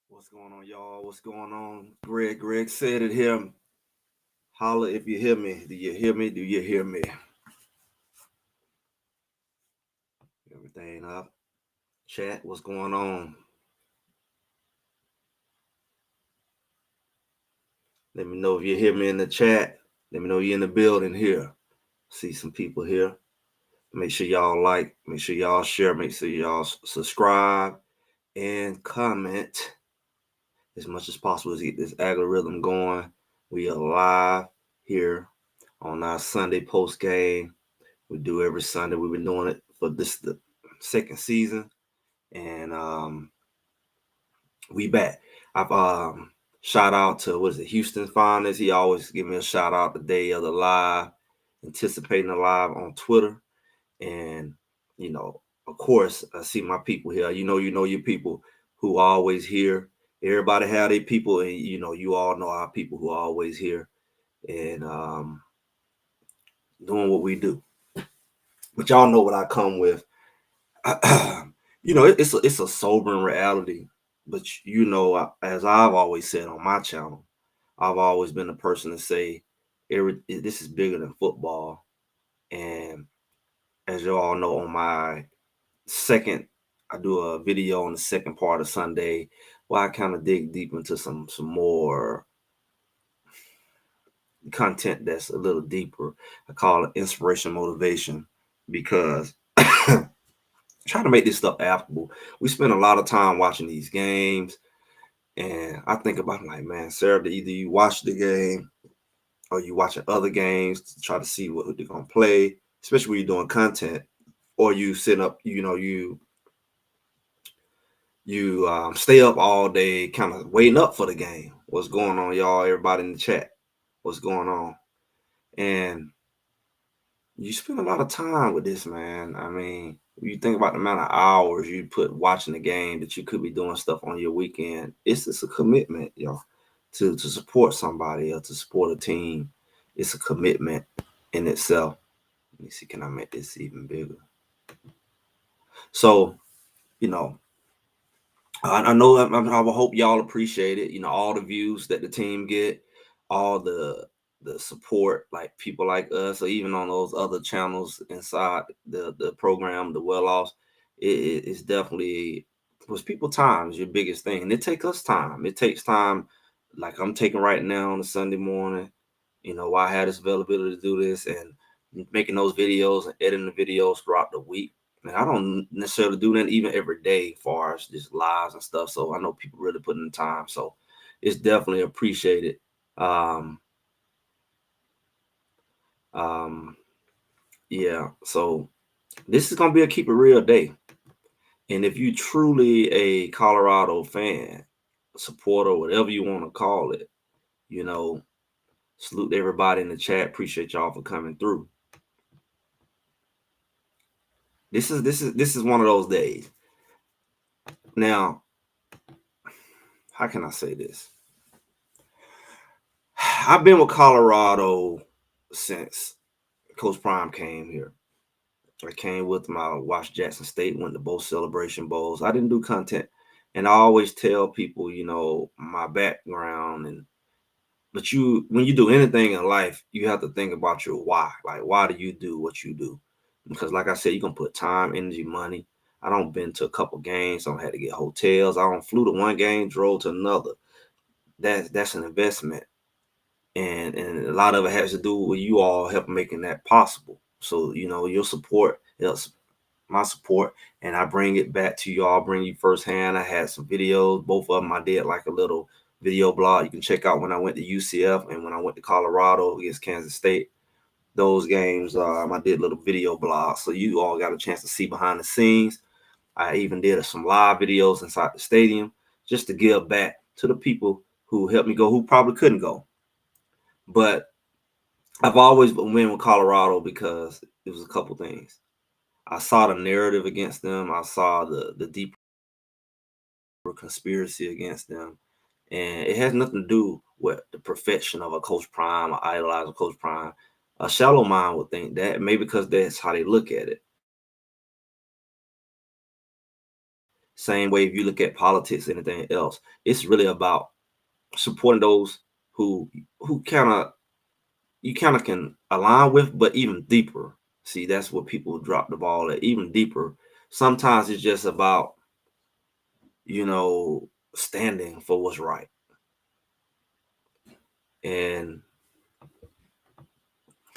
What's going on, y'all? What's going on? Greg said it here. Holla if you hear me. Do you hear me? Do you hear me? Everything up. Chat, what's going on? Let me know if you hear me in the chat. Let me know you're in the building here. See some people here. Make sure y'all like, make sure y'all share, make sure y'all subscribe and comment as much as possible to get this algorithm going. We are live here on our Sunday post game. We do every Sunday. We've been doing it for the second season, and we back. I've shout out to Houston Finest. He always give me a shout out the day of the live, anticipating the live on Twitter, and of course, I see my people here. You know your people who are always here. Everybody have their people, and you all know our people who are always here and doing what we do. But y'all know what I come with. It's a sobering reality, but as I've always said on my channel, I've always been the person to say this is bigger than football. And as you all know, on my second, I do a video on the second part of Sunday where I kind of dig deep into some more content that's a little deeper. I call it inspiration motivation because try to make this stuff applicable. We spend a lot of time watching these games, and I think about like, man, Sarah, either you watch the game or you watching other games to try to see what they're gonna play, especially when you're doing content, or you sit up, you stay up all day, kind of waiting up for the game. What's going on, y'all? Everybody in the chat, what's going on? And you spend a lot of time with this, man. I mean, you think about the amount of hours you put watching the game that you could be doing stuff on your weekend. It's just a commitment, to support somebody or to support a team. It's a commitment in itself. Let me see, can I make this even bigger? So, I know I hope y'all appreciate it. All the views that the team get, all the support, like people like us, or even on those other channels inside the program, the well offs. It's definitely was people time is your biggest thing, and it takes us time. It takes time, like I'm taking right now on a Sunday morning. Why I had this availability to do this and making those videos and editing the videos throughout the week. And I don't necessarily do that even every day, as far as just lives and stuff. So I know people really put in the time. So it's definitely appreciated. Um, um, yeah. So this is gonna be a keep it real day. And if you truly a Colorado fan, supporter, whatever you want to call it, salute everybody in the chat. Appreciate y'all for coming through. This is one of those days. Now, how can I say this? I've been with Colorado since Coach Prime came here. I came with him. I watched Jackson State, went to both celebration bowls. I didn't do content. And I always tell people, my background but when you do anything in life, you have to think about your why. Like, why do you do what you do? Because like I said, you're gonna put time, energy, money. I don't been to a couple games, I don't have to get hotels. I don't flew to one game, drove to another. That's an investment. And a lot of it has to do with you all help making that possible. So your support helps my support, and I bring it back to you all. Bring you firsthand. I had some videos, both of them I did like a little video blog you can check out when I went to UCF and when I went to Colorado against Kansas State. Those games, I did little video blogs, so you all got a chance to see behind the scenes. I even did some live videos inside the stadium just to give back to the people who helped me go, who probably couldn't go. But I've always been with Colorado because it was a couple things. I saw the narrative against them. I saw the deeper conspiracy against them. And it has nothing to do with the perfection of a Coach Prime or idolizing Coach Prime. A shallow mind would think that, maybe because that's how they look at it. Same way if you look at politics, anything else, it's really about supporting those who kind of you kind of can align with, but even deeper. See, that's what people drop the ball at, even deeper. Sometimes it's just about, standing for what's right. And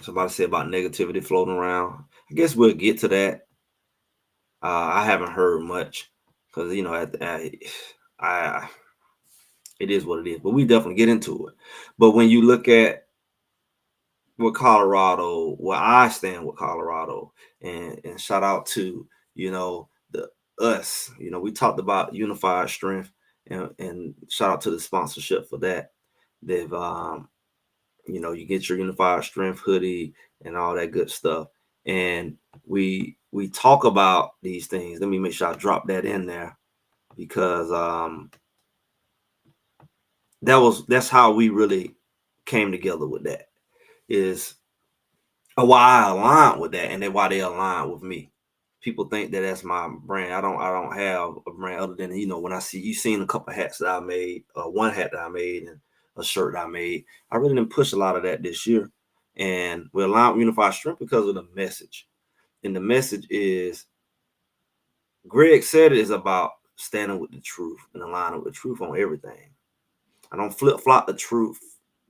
somebody said about negativity floating around. I guess we'll get to that. I haven't heard much because I it is what it is. But we definitely get into it. But when you look at with Colorado, where I stand with Colorado, and shout out to the us. We talked about unified strength, and shout out to the sponsorship for that. They've you get your unified strength hoodie and all that good stuff. And we talk about these things. Let me make sure I drop that in there because that's how we really came together with that. Is why I align with that, and then why they align with me. People think that that's my brand. I don't have a brand other than when I see you seen a couple of hats that I made, one hat that I made, and a shirt that I made. I really didn't push a lot of that this year, and we align with Unified Strength because of the message. And the message is, Greg said it is about standing with the truth and aligning with the truth on everything. I don't flip flop the truth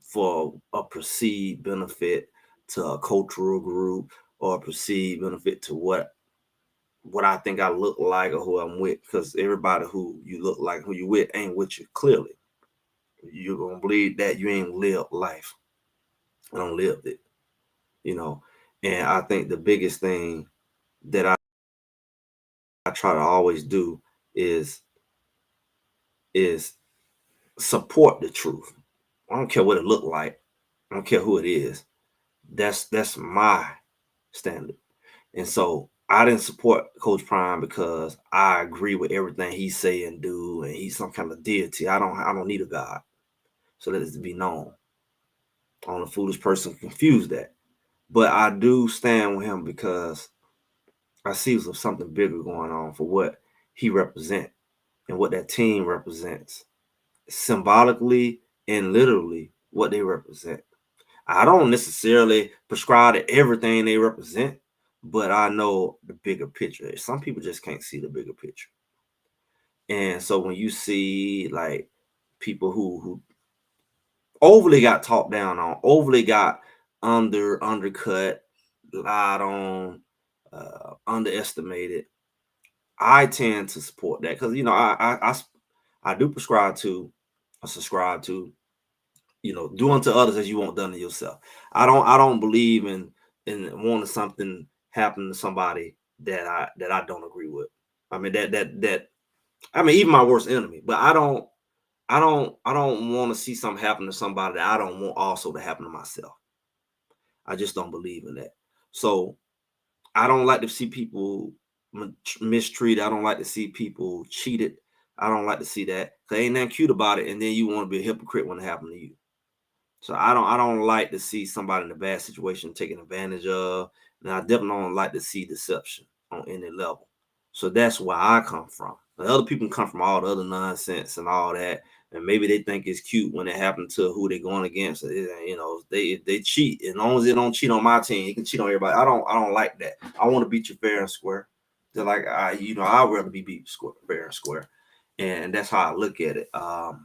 for a perceived benefit to a cultural group or a perceived benefit to what I think I look like or who I'm with, because everybody who you look like, who you with, ain't with you clearly. You're gonna believe that you ain't lived life. I don't lived it, you know. And I think the biggest thing that I try to always do is is support the truth. I don't care what it look like. I don't care who it is. That's my standard. And so I didn't support Coach Prime because I agree with everything he say and do, and he's some kind of deity. I don't need a God. So let it be known. I don't a foolish person confuse that. But I do stand with him because I see something bigger going on for what he represents and what that team represents. Symbolically and literally what they represent. I don't necessarily prescribe to everything they represent, but I know the bigger picture. Some people just can't see the bigger picture. And so when you see like people who overly got talked down on, overly got undercut, lied on, underestimated, I tend to support that because I do subscribe to do unto others as you want done to yourself. I don't believe in wanting something happen to somebody that I don't agree with. I mean that I mean even my worst enemy, but I don't want to see something happen to somebody that I don't want also to happen to myself. I just don't believe in that. So I don't like to see people mistreated. I don't like to see people cheated. I don't like to see that. Cause ain't nothing cute about it. And then you want to be a hypocrite when it happened to you. So I don't like to see somebody in a bad situation taken advantage of. And I definitely don't like to see deception on any level. So that's where I come from. The other people come from all the other nonsense and all that. And maybe they think it's cute when it happens to who they're going against. They cheat. As long as they don't cheat on my team, you can cheat on everybody. I don't like that. I want to beat you fair and square. They're like I'd rather be beat fair and square. And that's how I look at it. And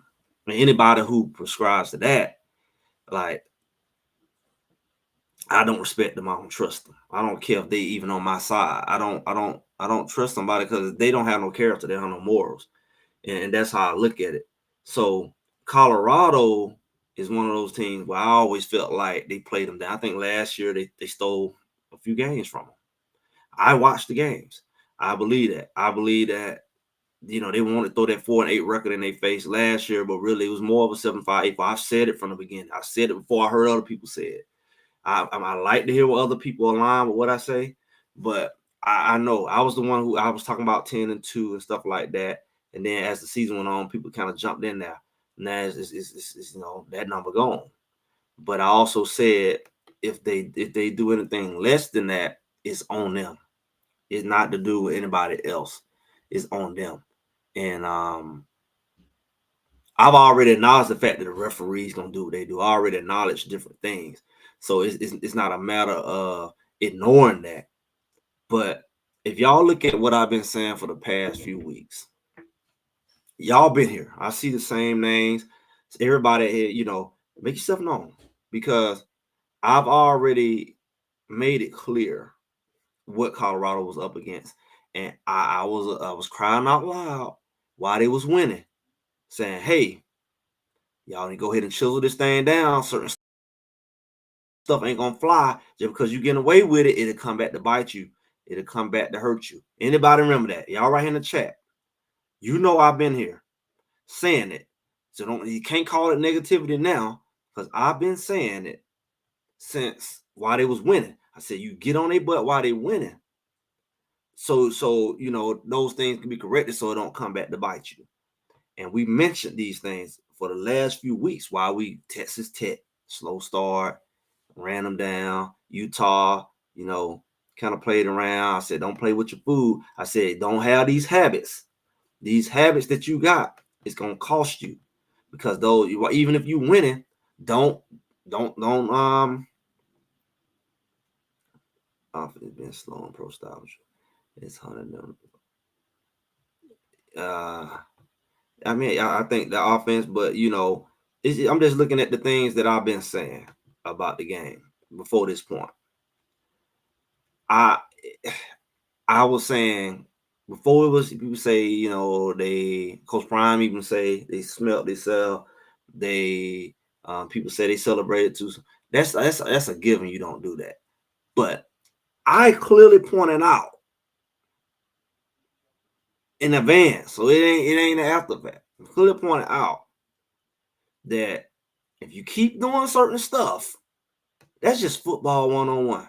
anybody who prescribes to that, like, I don't respect them. I don't trust them. I don't care if they even on my side. I don't trust somebody because they don't have no character. They don't have no morals, and that's how I look at it. So Colorado is one of those teams where I always felt like they played them down. I think last year they stole a few games from them. I watched the games. I believe that. I believe that they want to throw that 4-8 record in their face last year, but really it was more of a 7-5, 8-5. I've said it from the beginning. I said it before I heard other people say it. I like to hear what other people align with what I say, but I know I was the one who I was talking about 10-2 and stuff like that. And then as the season went on, people kind of jumped in there. Now it's that number gone. But I also said if they do anything less than that, it's on them. It's not to do with anybody else. It's on them. And I've already acknowledged the fact that the referees gonna do what they do. I already acknowledge different things, so it's not a matter of ignoring that. But if y'all look at what I've been saying for the past few weeks, y'all been here. I see the same names. Everybody here, make yourself known, because I've already made it clear what Colorado was up against, and I was crying out loud while they was winning, saying, "Hey, y'all need to go ahead and chisel this thing down. Certain stuff ain't gonna fly just because you getting away with it. It'll come back to bite you. It'll come back to hurt you." Anybody remember that? Y'all right here in the chat. You know I've been here saying it. So you can't call it negativity now, because I've been saying it since while they was winning. I said you get on their butt while they winning. So those things can be corrected so it don't come back to bite you. And we mentioned these things for the last few weeks while we Texas Tech, slow start, ran them down. Utah, kind of played around. I said, don't play with your food. I said, don't have these habits. These habits that you got, it's gonna cost you, because though even if you winning, don't it's been slow on pro style. It's 100. I think the offense, but I'm just looking at the things that I've been saying about the game before this point. I was saying before, it was people say, they Coach Prime even say they smelt, they sell, they people say they celebrated too. That's a given. You don't do that. But I clearly pointed out in advance, so it ain't an after fact. I clearly pointed out that if you keep doing certain stuff, that's just football 101.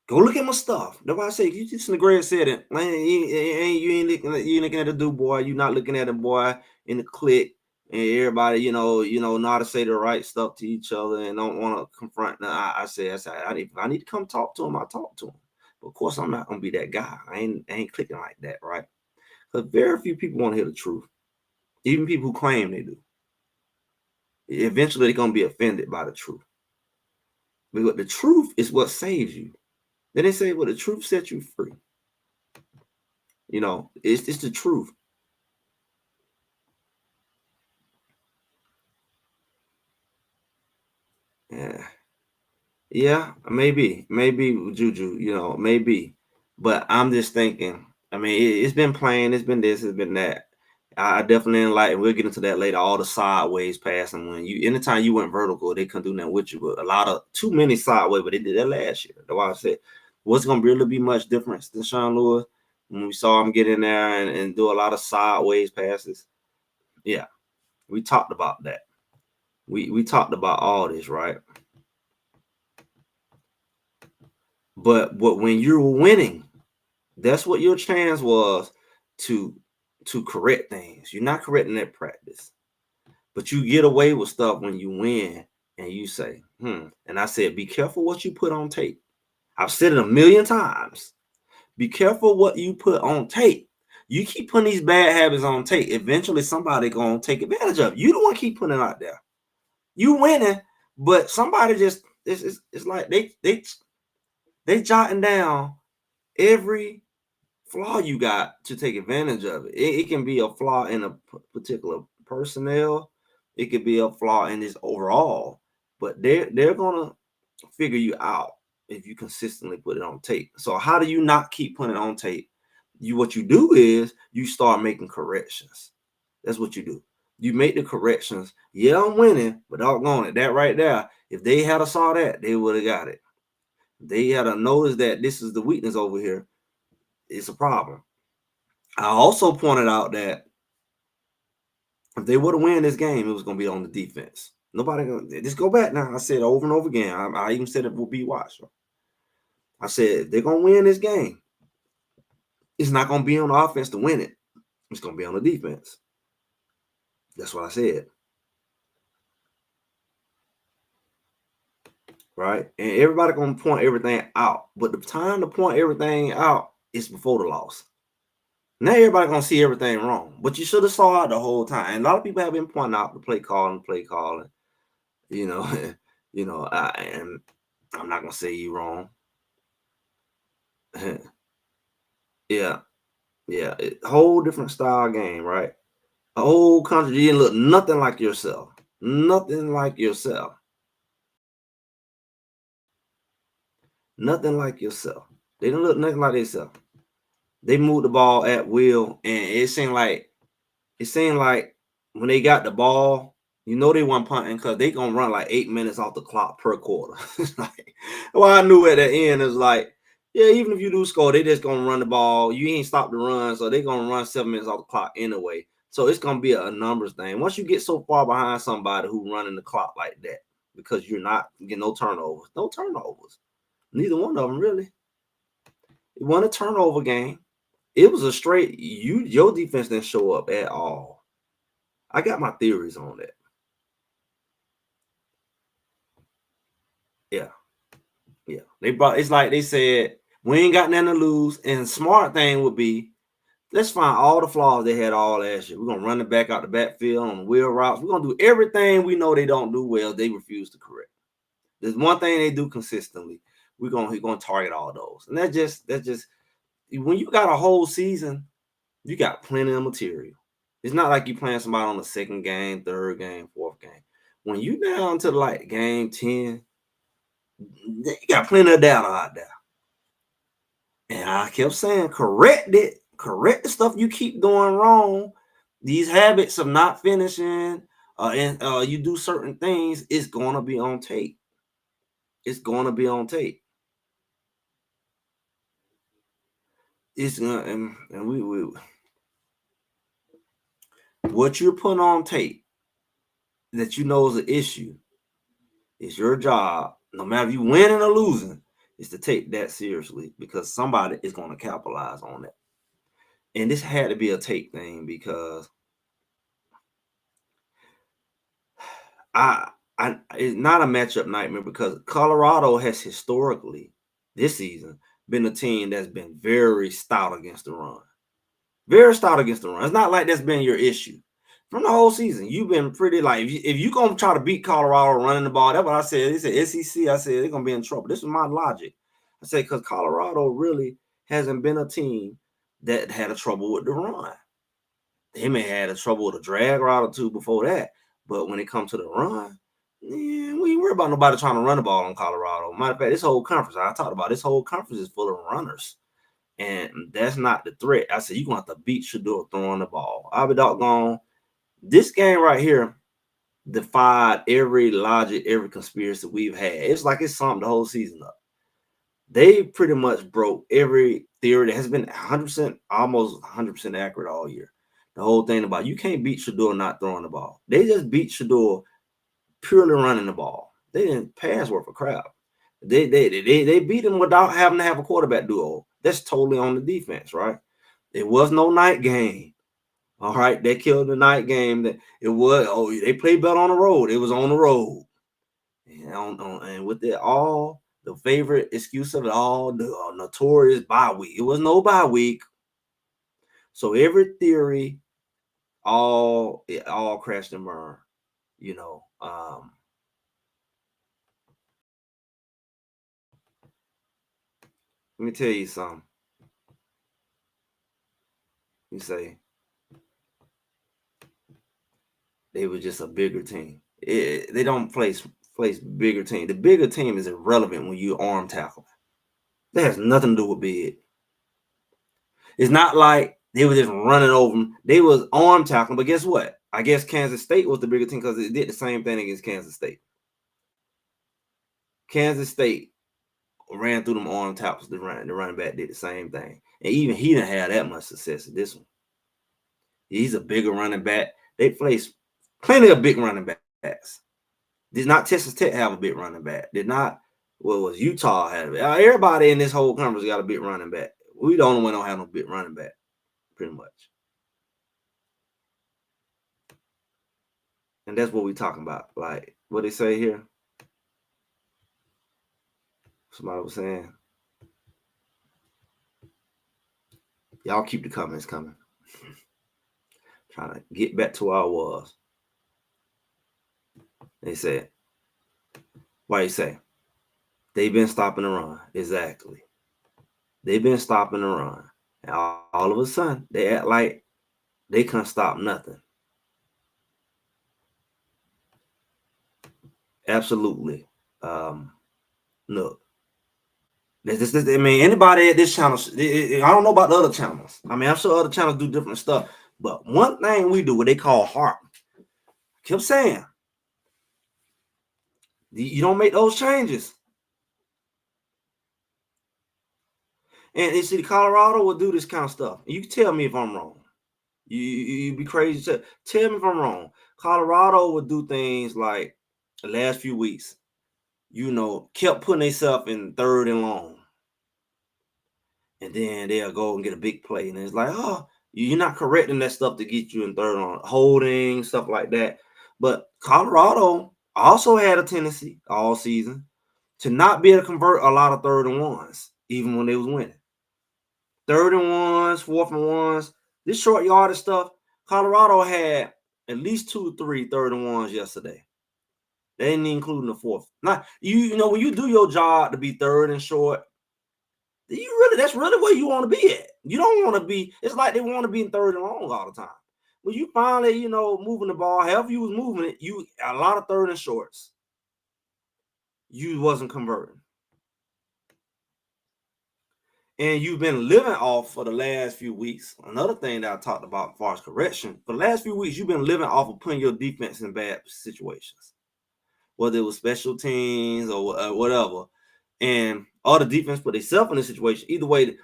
Go look at my stuff. That's why I say you just Greg said it. Man, you ain't looking at the dude, boy. You not looking at him, boy, in the clique. And everybody, know how to say the right stuff to each other and don't want to confront. I said, I need to come talk to him. I talk to him. But of course, I'm not gonna be that guy. I ain't clicking like that, right? Because very few people want to hear the truth. Even people who claim they do. Eventually, they're gonna be offended by the truth. But the truth is what saves you. Then they say, well, the truth sets you free. It's the truth. Yeah, maybe Juju, maybe. But I'm just thinking, I mean, it's been playing, it's been this, it's been that. I definitely didn't like, and we'll get into that later, all the sideways passing. When anytime you went vertical, they couldn't do nothing with you. But too many sideways, but they did that last year. That's why I said, what's going to really be much difference than Sean Lewis when we saw him get in there and do a lot of sideways passes? Yeah, we talked about that. We talked about all this, right? But when you're winning, that's what your chance was to correct things. You're not correcting that practice, but you get away with stuff when you win, and you say, And I said, be careful what you put on tape. I've said it a million times. Be careful what you put on tape. You keep putting these bad habits on tape, eventually somebody gonna take advantage of it. You don't want to keep putting it out there. You winning, but somebody just it's like they jotting down every flaw you got to take advantage of it. It can be a flaw in a particular personnel. It could be a flaw in this overall, but they're gonna figure you out if you consistently put it on tape. So how do you not keep putting it on tape? What you do is you start making corrections. That's what you do. You make the corrections. Yeah, I'm winning, but doggone it, that right there. If they had a saw that, they would have got it. They had to notice that this is the weakness over here. It's a problem. I also pointed out that if they were to win this game, it was going to be on the defense. Nobody gonna just go back now. I said over and over again. I even said it will be watched. I said they're going to win this game. It's not going to be on the offense to win it. It's going to be on the defense. That's what I said. Right? And everybody going to point everything out. But the time to point everything out is before the loss. Now everybody gonna see everything wrong, but you should have saw it the whole time. And a lot of people have been pointing out the play calling. You know, and I'm not gonna say you wrong. Yeah, yeah, whole different style game, right? A whole country, you didn't look nothing like yourself, nothing like yourself, nothing like yourself. They don't look nothing like themselves. They moved the ball at will, and it seemed like when they got the ball, they weren't punting because they gonna run like 8 minutes off the clock per quarter. It's like, well, I knew at the end is like, yeah, even if you do score, they just gonna run the ball. You ain't stop the run, so they gonna run 7 minutes off the clock anyway. So it's gonna be a numbers thing. Once you get so far behind somebody who running the clock like that, because you're not getting no turnovers. Neither one of them really. It wasn't a turnover game. It was a straight your defense didn't show up at all. I got my theories on that. Yeah, yeah. It's like they said, we ain't got nothing to lose. And smart thing would be, let's find all the flaws they had all last year. We're gonna run it back out the backfield on wheel routes. We're gonna do everything we know they don't do well, they refuse to correct. There's one thing they do consistently. We're gonna target all those. And that's just when you got a whole season, you got plenty of material. It's not like you playing somebody on the second game, third game, fourth game. When you down to like game 10, you got plenty of data out there. And I kept saying, correct it, correct the stuff you keep doing wrong. These habits of not finishing, and you do certain things, it's gonna be on tape. It's gonna be on tape. It's gonna, and we what you're putting on tape that you know is an issue. It's your job, no matter if you winning or losing, is to take that seriously because somebody is going to capitalize on it. And this had to be a tape thing because I it's not a matchup nightmare because Colorado has historically this season been a team that's been very stout against the run. Very stout against the run. It's not like that's been your issue. From the whole season, you've been pretty like if you gonna try to beat Colorado running the ball, that's what I said. They said SEC. I said they're gonna be in trouble. This is my logic. I said because Colorado really hasn't been a team that had a trouble with the run. They may have had a trouble with a drag route or two before that, but when it comes to the run, we ain't worry about nobody trying to run the ball on Colorado. Matter of fact, this whole conference I talked about, this whole conference is full of runners. And that's not the threat. I said, you're going to have to beat Shador throwing the ball. I'll be doggone. This game right here defied every logic, every conspiracy we've had. It's like it's something the whole season up. They pretty much broke every theory that has been 100%, almost 100% accurate all year. The whole thing about you can't beat Shador not throwing the ball. They just beat Shador purely running the ball. They didn't pass worth a crap. They beat him without having to have a quarterback duo. That's totally on the defense, right? It was no night game. All right, they killed the night game. That it was. Oh, they played better on the road. It was on the road, and with it all, the favorite excuse of it all, the notorious bye week. It was no bye week, so every theory, it all crashed and burned. You know, let me tell you something. You say they were just a bigger team. They don't place bigger team. The bigger team is irrelevant when you arm tackle. That has nothing to do with big. It's not like they were just running over them. They was arm tackling, but guess what? I guess Kansas State was the bigger team because it did the same thing against Kansas State. Kansas State ran through them arm tackles. The running back did the same thing, and even he didn't have that much success in this one. He's a bigger running back. They placed plenty of big running backs. Did not Texas Tech have a big running back? Did not. What was Utah had it? Everybody in this whole conference got a big running back. We the only one don't have no big running back, pretty much. And that's what we talking about. Like what they say here. Somebody was saying Y'all keep the comments coming. Trying to get back to where I was. They said, why you say? They've been stopping the run. Exactly. They've been stopping the run. And all of a sudden, they act like they can't stop nothing. Absolutely. Look. I mean, anybody at this channel, I don't know about the other channels. I mean, I'm sure other channels do different stuff. But one thing we do, what they call heart. I kept saying, you don't make those changes. And you see, Colorado will do this kind of stuff. You can tell me if I'm wrong. You'd be crazy to tell me if I'm wrong. Colorado would do things like the last few weeks, kept putting themselves in 3rd and long. And then they'll go and get a big play. And it's like, oh, you're not correcting that stuff to get you in 3rd on holding, stuff like that. But Colorado also had a tendency all season to not be able to convert a lot of 3rd and 1s, even when they was winning. 3rd and 1s, 4th and 1s. This short yardage stuff, Colorado had at least 2 or 3 3rd and 1s yesterday. They didn't include the 4th. Now, when you do your job to be 3rd and short, that's really where you want to be at. You don't want to be, it's like they want to be in 3rd and long all the time. When you finally, moving the ball, however you was moving it, a lot of 3rd and shorts, you wasn't converting. And you've been living off for the last few weeks. Another thing that I talked about as far as correction, for the last few weeks, you've been living off of putting your defense in bad situations, whether it was special teams or whatever. And all the defense put themselves in this situation. Either way,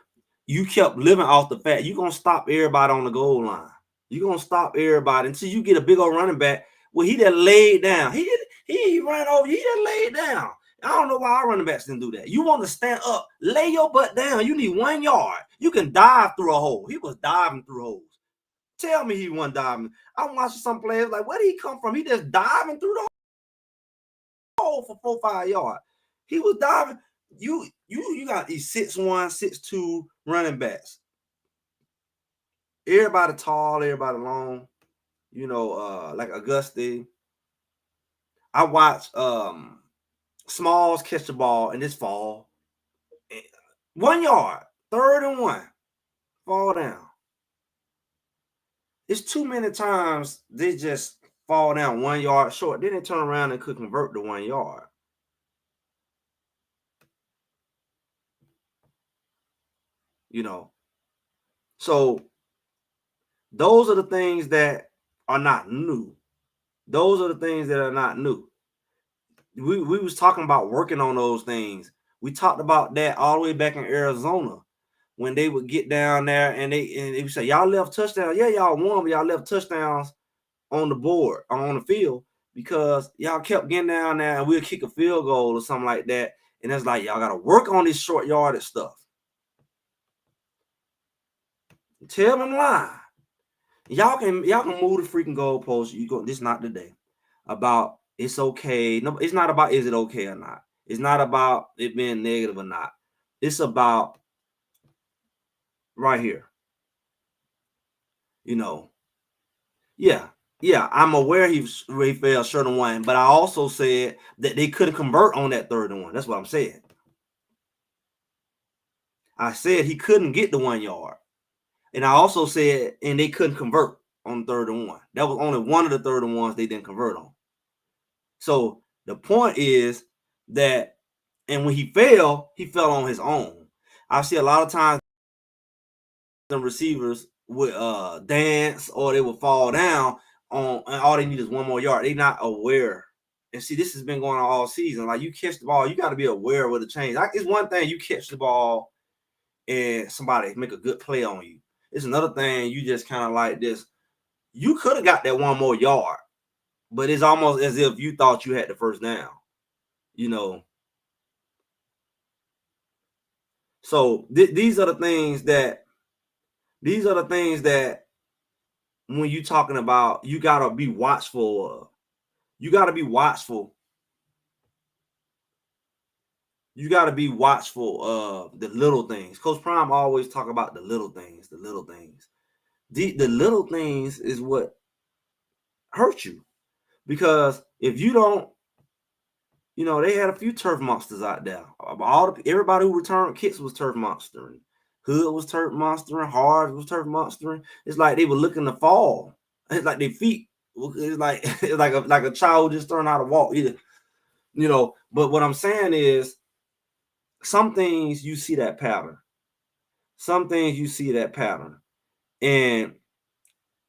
you kept living off the fact you're going to stop everybody on the goal line. You're going to stop everybody until you get a big old running back. Well, he just laid down. He ran over. He just laid down. I don't know why our running backs didn't do that. You want to stand up, lay your butt down. You need 1 yard. You can dive through a hole. He was diving through holes. Tell me he wasn't diving. I'm watching some players like, where did he come from? He just diving through the hole for 4 or 5 yards. He was diving. You got these 6'1", 6'2" running backs. Everybody tall, everybody long. Like Auguste. I watched Smalls catch the ball and this fall. 1 yard, 3rd and 1, fall down. It's too many times they just fall down 1 yard short. Then they turn around and could convert the 1 yard. So those are the things that are not new. Those are the things that are not new. We was talking about working on those things. We talked about that all the way back in Arizona when they would get down there and they would say, y'all left touchdowns. Yeah, y'all won, but y'all left touchdowns on the board, on the field, because y'all kept getting down there and we'll kick a field goal or something like that. And it's like, y'all got to work on this short yardage stuff. Tell them why. Y'all can move the freaking goalpost. This is not the day. About it's okay. No, it's not about is it okay or not. It's not about it being negative or not. It's about right here. Yeah, I'm aware he fell short on 1, but I also said that they couldn't convert on that 3rd and 1. That's what I'm saying. I said he couldn't get the 1 yard. And I also said, and they couldn't convert on 3rd and 1. That was only one of the 3rd and 1s they didn't convert on. So the point is that, and when he fell on his own. I see a lot of times the receivers would dance or they would fall down and all they need is 1 more yard. They're not aware. And see, this has been going on all season. Like, you catch the ball, you got to be aware of the change. It's one thing you catch the ball and somebody make a good play on you. It's another thing you just kind of like this. You could have got that 1 more yard, but it's almost as if you thought you had the first down. So these are the things that when you're talking about, you got to be watchful of. You got to be watchful. you got to be watchful of the little things. Coach Prime always talk about the little things, the little things. The little things is what hurt you, because if you don't, they had a few turf monsters out there. Everybody who returned kicks was turf monstering. Hood was turf monstering. Hard was turf monstering. It's like they were looking to fall. It's like their feet. It's like it's like a child who just learned how to walk. Either, But what I'm saying is, some things you see that pattern. Some things you see that pattern, and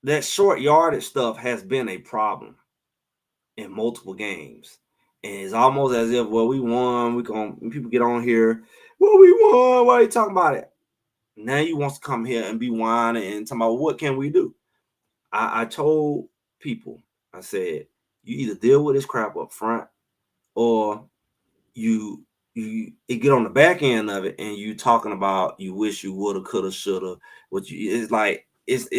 that short yardage stuff has been a problem in multiple games. And it's almost as if, well, we won. People get on here, well, we won. Why are you talking about it? Now you want to come here and be whining and talking about what can we do? I told people, I said, you either deal with this crap up front, or you get on the back end of it and you talking about you wish you woulda, coulda, shoulda. It's like it's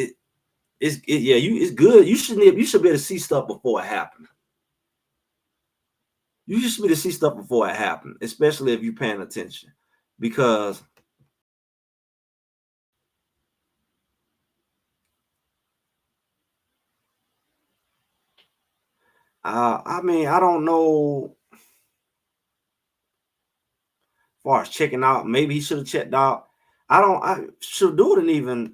good. You should be able to see stuff before it happens. You just need to see stuff before it happens, especially if you're paying attention, because I don't know. As far as checking out, maybe he should have checked out. I should do it and even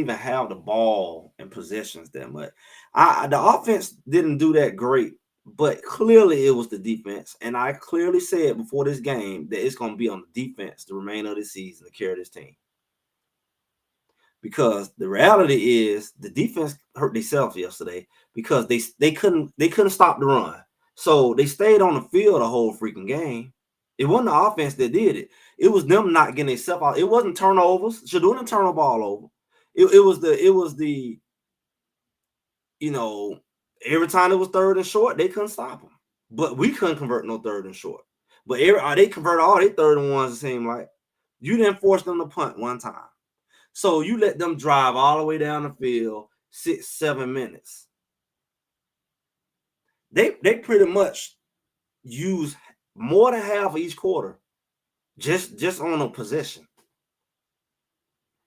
have the ball and possessions that much. The offense didn't do that great, but clearly it was the defense. And I clearly said before this game that it's going to be on the defense the remainder of the season to carry this team. Because the reality is the defense hurt themselves yesterday because they couldn't stop the run. So they stayed on the field the whole freaking game. It wasn't the offense that did it. It was them not getting themselves out. It wasn't turnovers. Shadour didn't turn the ball over. It was the every time it was third and short, they couldn't stop them. But we couldn't convert no third and short. But they converted all their third and ones, it seemed like. You didn't force them to punt one time. So you let them drive all the way down the field 6-7 minutes. They pretty much use more than half of each quarter just on a possession.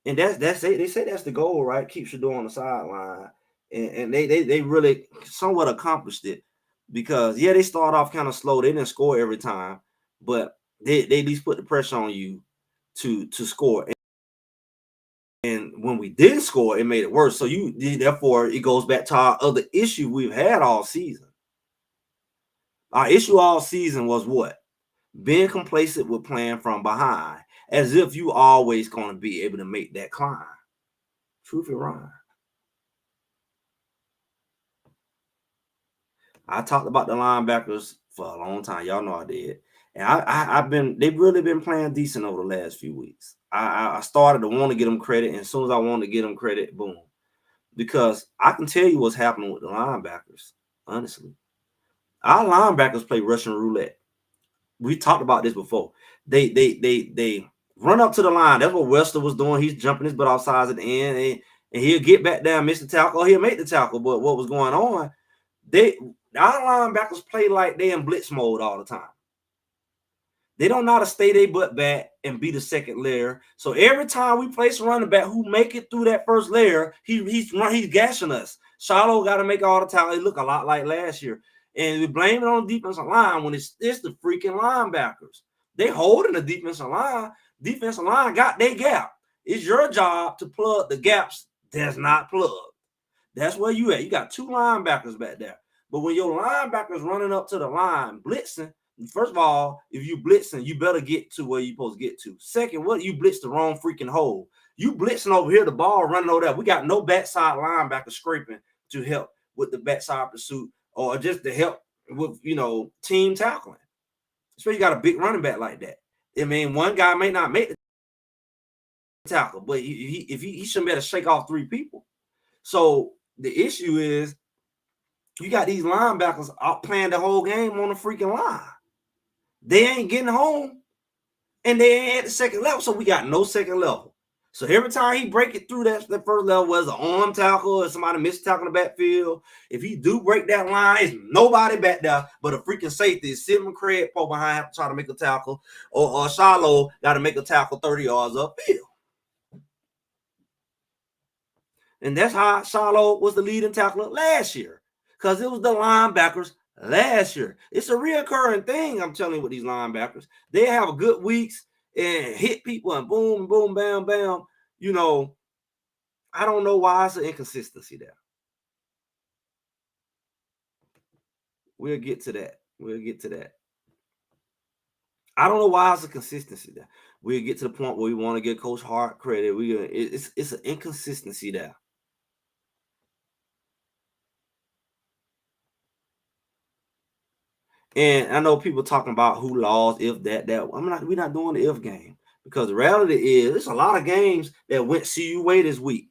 And that's it. They say that's the goal, right? Keep Shadour on the sideline. And they really somewhat accomplished it, because they start off kind of slow. They didn't score every time, but they at least put the pressure on you to score. And when we did score, it made it worse. So therefore, it goes back to our other issue we've had all season. Our issue all season was what? Being complacent with playing from behind, as if you always going to be able to make that climb. Truth or rhyme. I talked about the linebackers for a long time. Y'all know I did. And they've really been playing decent over the last few weeks. I started to want to get them credit, and as soon as I wanted to get them credit, boom. Because I can tell you what's happening with the linebackers, honestly. Our linebackers play Russian roulette. We talked about this before. They run up to the line. That's what Wester was doing. He's jumping his butt off sides at the end, and he'll get back down, miss the tackle, or he'll make the tackle. But what was going on? Our linebackers play like they in blitz mode all the time. They don't know how to stay their butt back and be the second layer. So every time we place a running back who make it through that first layer, he's gashing us. Shiloh got to make all the tackles. They look a lot like last year. And we blame it on the defensive line when it's the freaking linebackers. They holding the defensive line. Defensive line got their gap. It's your job to plug the gaps that's not plugged. That's where you at. You got two linebackers back there. But when your linebackers running up to the line, blitzing, first of all, if you blitzing, you better get to where you're supposed to get to. Second, what you blitz the wrong freaking hole. You blitzing over here, the ball running over there. We got no backside linebacker scraping to help with the backside pursuit or just to help with, team tackling. Especially you got a big running back like that. I mean, one guy may not make the tackle, but he shouldn't be able to shake off three people. So the issue is you got these linebackers out playing the whole game on the freaking line. They ain't getting home, and they ain't at the second level, so we got no second level. So every time he break it through that first level, whether it's an arm tackle or somebody missed tackle in the backfield, if he do break that line, it's nobody back there but a freaking safety. Silver Craig pull behind, have to try to make a tackle, or Shiloh got to make a tackle 30 yards upfield. And that's how Shiloh was the leading tackler last year, because it was the linebackers last year. It's a reoccurring thing, I'm telling you, with these linebackers. They have good weeks and hit people and boom, boom, bam, bam. I don't know why it's an inconsistency there. We'll get to that. I don't know why it's a consistency there. We'll get to the point where we want to give Coach Hart credit. It's an inconsistency there. And I know people talking about who lost, if that. We're not doing the if game, because the reality is there's a lot of games that went CU way this week.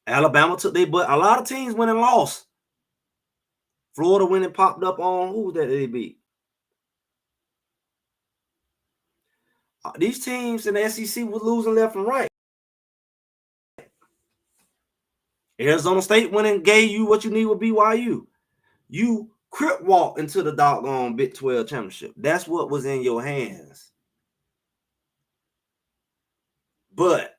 Alabama took their butt. A lot of teams went and lost. Florida went and popped up on who that they beat. These teams in the SEC was losing left and right. Arizona State went and gave you what you need with BYU. You crip walk into the doggone Big 12 championship. That's what was in your hands. But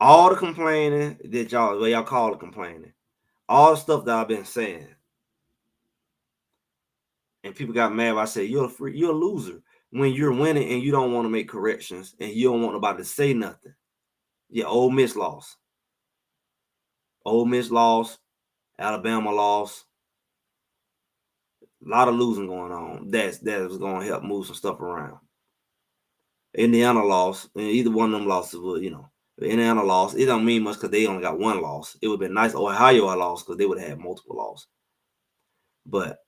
all the complaining that y'all call it complaining, all the stuff that I've been saying, and people got mad when I said you're a loser when you're winning and you don't want to make corrections and you don't want nobody to say nothing. Yeah, Ole Miss lost. Alabama lost. A lot of losing going on. That was going to help move some stuff around. Indiana lost, and either one of them losses would, Indiana lost. It don't mean much because they only got one loss. It would have been nice. Ohio lost because they would have had multiple losses. But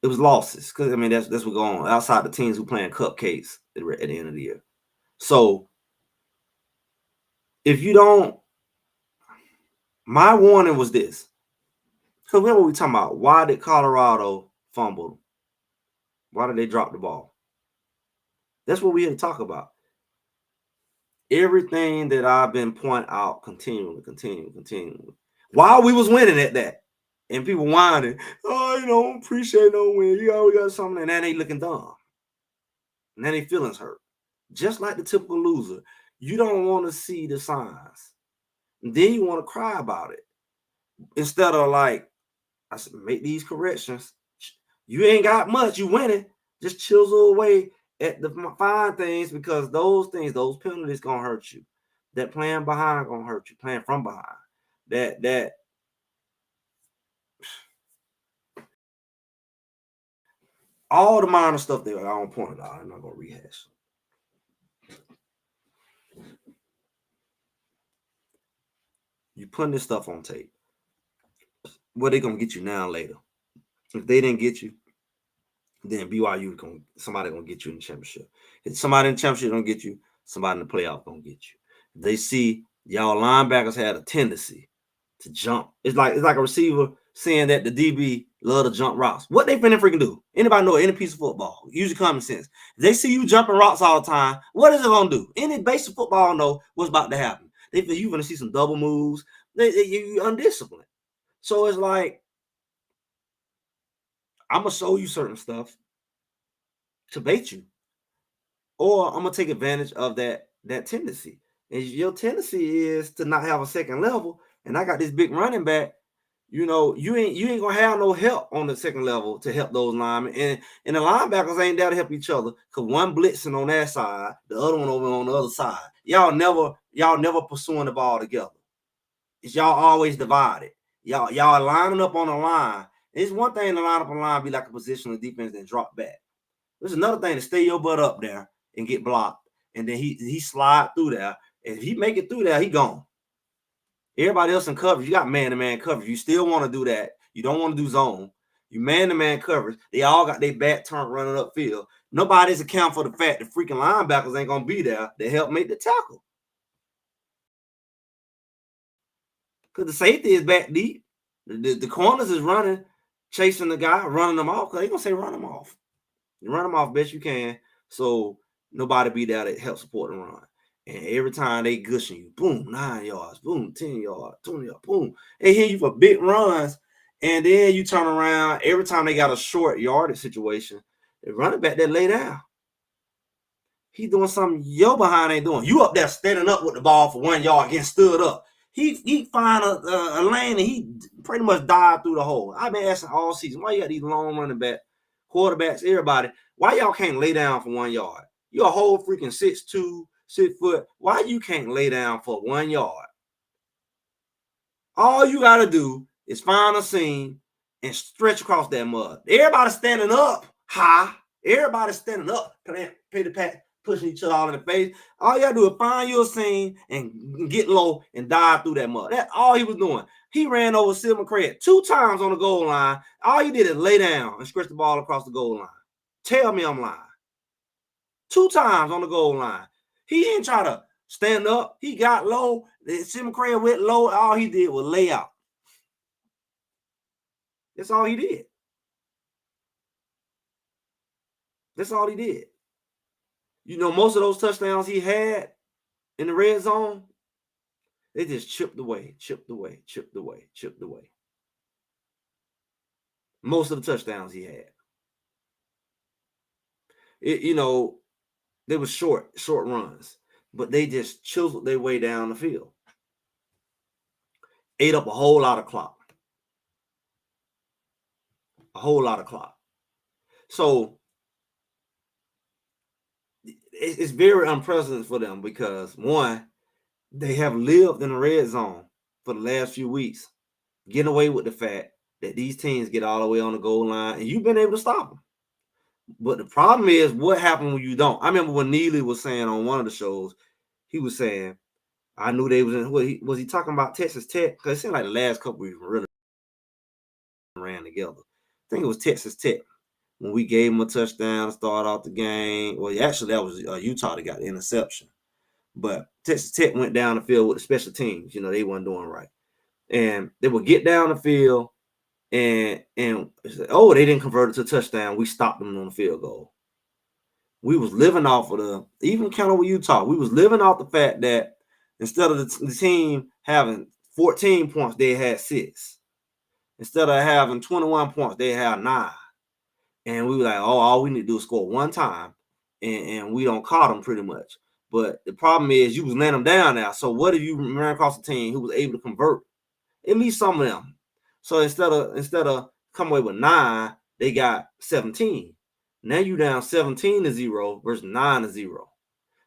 it was losses, because that's what going on outside the teams who playing cupcakes at the end of the year. So if you don't, my warning was this. Because remember we talking about, why did Colorado fumble? Why did they drop the ball? That's what we had to talk about. Everything that I've been pointing out continually. While we was winning at that. And people whining, appreciate no win. You always got something, and then they looking dumb. And then they feelings hurt. Just like the typical loser. You don't want to see the signs. And then you want to cry about it. Instead of like, I said, make these corrections. You ain't got much. You winning. Just chisel away at the fine things, because those penalties gonna hurt you. That playing behind gonna hurt you. Playing from behind. That all the minor stuff that I don't point it out. I'm not gonna rehash. You putting this stuff on tape. What they gonna get you now or later? If they didn't get you, then BYU somebody gonna get you in the championship. If somebody in the championship don't get you, somebody in the playoff gonna get you. If they see y'all linebackers had a tendency to jump. It's like a receiver saying that the DB love to jump routes. What they finna freaking do? Anybody know any piece of football? Use your common sense. If they see you jumping routes all the time, what is it gonna do? Any basic football know what's about to happen. You gonna see some double moves. You undisciplined. So it's like, I'm gonna show you certain stuff to bait you, or I'm gonna take advantage of that tendency. And your tendency is to not have a second level. And I got this big running back. You ain't gonna have no help on the second level to help those linemen, and the linebackers ain't there to help each other, because one blitzing on that side, the other one over on the other side. Y'all never pursuing the ball together. It's y'all always divided. Y'all lining up on the line. It's one thing to line up on the line, be like a positional defense, and drop back. There's another thing to stay your butt up there and get blocked, and then he slide through there. If he make it through there, he gone. Everybody else in coverage, you got man-to-man coverage. You still want to do that. You don't want to do zone. You man-to-man coverage. They all got their back turned running upfield. Nobody's account for the fact that freaking linebackers ain't gonna be there to help make the tackle. Because the safety is back deep. The corners is running, chasing the guy, running them off. Because they gonna say run them off. You run them off best you can. So Nobody be there to help support the run. And every time they gushing you, boom, 9 yards, boom, 10 yards, 20 yards, boom. They hit you for big runs. And then you turn around, every time they got a short yardage situation, the running back that lay down. He doing something your behind ain't doing. You up there standing up with the ball for 1 yard, getting stood up. He find a lane and he pretty much dive through the hole. I've been asking all season, why you got these long running back, quarterbacks, everybody, why y'all can't lay down for 1 yard? You're a whole freaking 6'2", 6 foot. Why you can't lay down for 1 yard? All you gotta do is find a seam and stretch across that mud. Everybody standing up high. Everybody standing up, pity pat, pushing each other all in the face. All you gotta do is find your seam and get low and dive through that mud. That's all he was doing. He ran over Sid McCray 2 times on the goal line. All he did is lay down and stretch the ball across the goal line. Tell me I'm lying. 2 times on the goal line. He didn't try to stand up. He got low. Sid McCray went low. All he did was lay out. That's all he did. That's all he did. You know, most of those touchdowns he had in the red zone, they just chipped away, chipped away, chipped away, chipped away. Most of the touchdowns he had. You know, they were short runs, but they just chiseled their way down the field. Ate up a whole lot of clock. A whole lot of clock. So it's very unprecedented for them because, one, they have lived in the red zone for the last few weeks, getting away with the fact that these teams get all the way on the goal line, and you've been able to stop them. But the problem is, what happened when you don't? I remember when Neely was saying on one of the shows, he was saying, I knew they was in, was he talking about Texas Tech? Because it seemed like the last couple weeks really ran together. I think it was Texas Tech. When we gave them a touchdown to start off the game. Well, actually, that was Utah that got the interception. But Texas Tech went down the field with the special teams. You know, they weren't doing right. And they would get down the field and oh, they didn't convert it to a touchdown. We stopped them on the field goal. We was living off of even kind of with Utah, we was living off the fact that instead of the team having 14 points, they had 6. Instead of having 21 points, they had 9. And we were like, oh, all we need to do is score one time, and we don't call them pretty much. But the problem is you was letting them down now. So what if you ran across a team who was able to convert at least some of them? So instead of come away with 9, they got 17. Now you down 17-0 versus 9-0,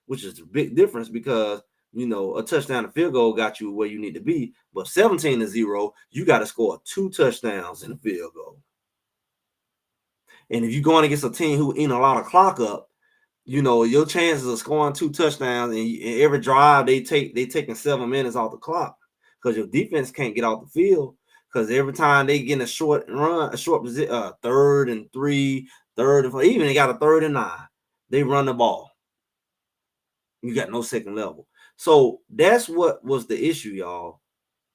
which is a big difference because, you know, a touchdown and field goal got you where you need to be. But 17-0, you got to score 2 touchdowns in a field goal. And if you're going against a team who eat a lot of clock up, you know, your chances of scoring 2 touchdowns and every drive they taking 7 minutes off the clock because your defense can't get off the field because every time they get a short run, a short position, 3rd and 3, 3rd and 4, even they got a 3rd and 9, they run the ball. You got no second level. So that's what was the issue, y'all.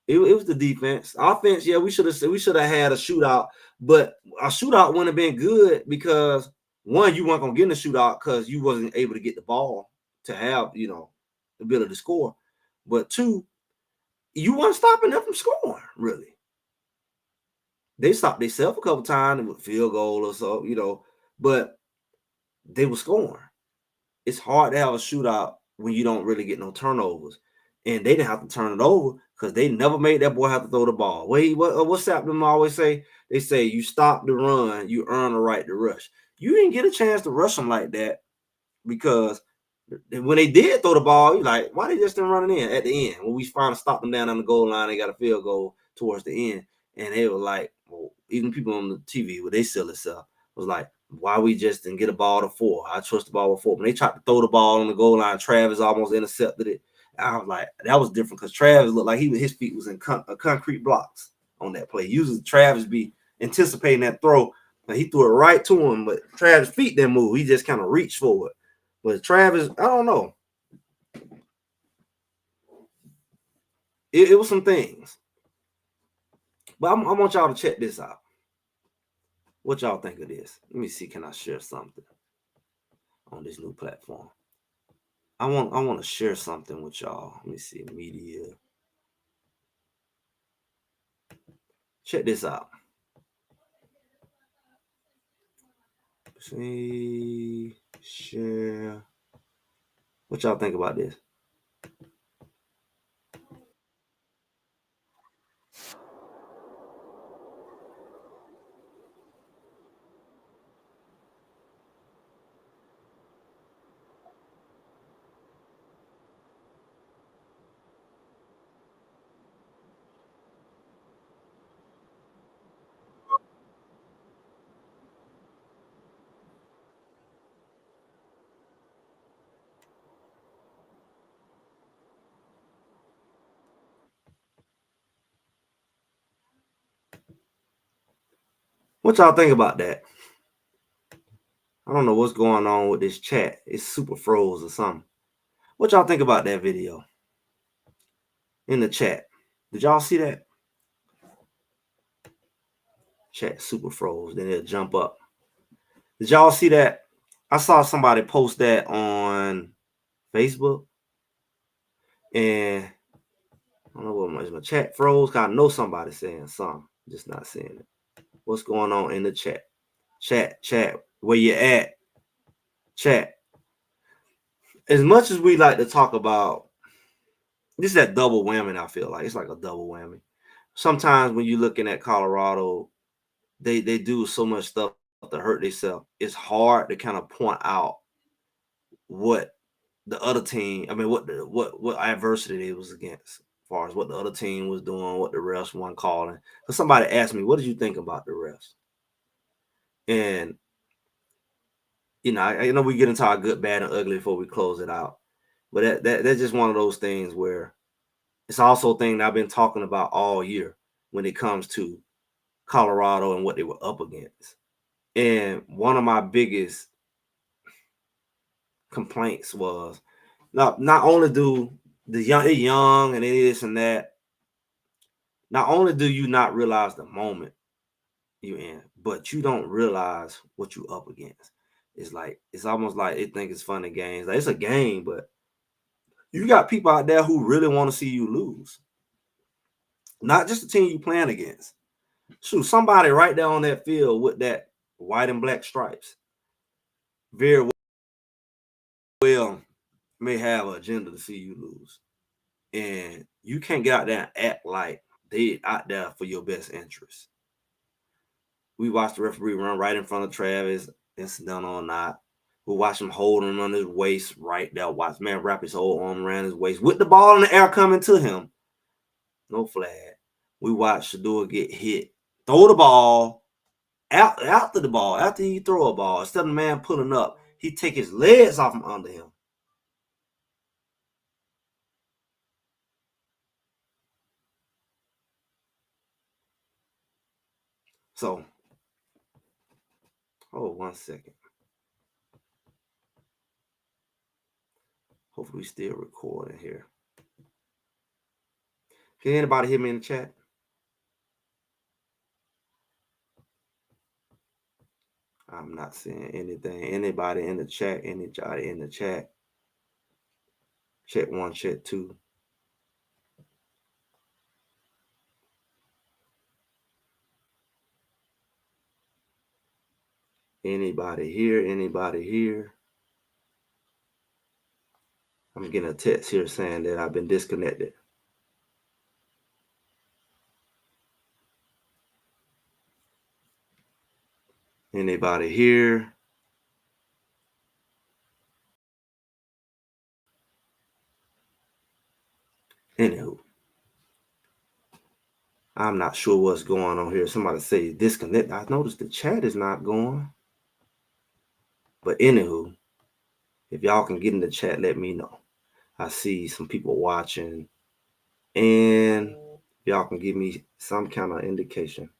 It was the defense. Offense, yeah, we should have had a shootout, but a shootout wouldn't have been good because, one, you weren't gonna get in the shootout because you wasn't able to get the ball to have, you know, the ability to score. But 2, you weren't stopping them from scoring, really. They stopped themselves a couple times with field goal or so, you know, but they were scoring. It's hard to have a shootout when you don't really get no turnovers. And they didn't have to turn it over because they never made that boy have to throw the ball. What's them always say? They say you stop the run, you earn the right to rush. You didn't get a chance to rush them like that because when they did throw the ball, you're like, why they just didn't run it in at the end? When we finally stopped them down on the goal line, they got a field goal towards the end. And they were like, well, even people on the TV, where they sell itself, was like, why we just didn't get a ball to 4? I trust the ball with 4. When they tried to throw the ball on the goal line, Travis almost intercepted it. I was like, that was different because Travis looked like his feet was in concrete blocks on that play. Usually Travis be anticipating that throw, and he threw it right to him, but Travis' feet didn't move. He just kind of reached for it. But Travis, I don't know. It was some things. But I want y'all to check this out. What y'all think of this? Let me see. Can I share something? on this new platform. I want to share something with y'all. Let me see, media. Check this out. See, share. What y'all think about this? What y'all think about that? I don't know what's going on with this chat. It's super froze or something. What y'all think about that video in the chat? Did y'all see that? Chat super froze. Then it'll jump up. Did y'all see that? I saw somebody post that on Facebook, and I don't know what my chat froze. I know somebody saying something, just not saying it. What's going on in the chat? Chat. Where you at? Chat. As much as we like to talk about, this is that double whammy. I feel like it's like a double whammy. Sometimes when you're looking at Colorado, they do so much stuff to hurt themselves. It's hard to kind of point out what the other team, I mean, what adversity they was against, as far as what the other team was doing, what the refs weren't calling. Because somebody asked me, "What did you think about the refs?" And I know we get into our good, bad, and ugly before we close it out, but that's just one of those things where it's also a thing that I've been talking about all year when it comes to Colorado and what they were up against. And one of my biggest complaints was not only do the young and this and that, not only do you not realize the moment you're in, but you don't realize what you're up against. It's almost like they think it's fun and games. Like, it's a game, but you got people out there who really want to see you lose. Not just the team you playing against. Shoot, somebody right there on that field with that white and black stripes very well may have an agenda to see you lose. And you can't get out there and act like they out there for your best interest. We watched the referee run right in front of Travis, incidental or not. We watched him hold him on his waist right there. Watch man wrap his whole arm around his waist with the ball in the air coming to him. No flag. We watched Shador get hit. Throw the ball after the ball. After he throw a ball, instead of the man pulling up, he take his legs off from under him. So, hold 1 second. Hopefully we still recording here. Can anybody hear me in the chat? I'm not seeing anything. Anybody in the chat? Anybody in the chat? Check 1, check 2. Anybody here? Anybody here? I'm getting a text here saying that I've been disconnected. Anybody here? Anywho, I'm not sure what's going on here. Somebody say disconnect. I noticed the chat is not going. But anywho, if y'all can get in the chat, let me know. I see some people watching, and y'all can give me some kind of indication.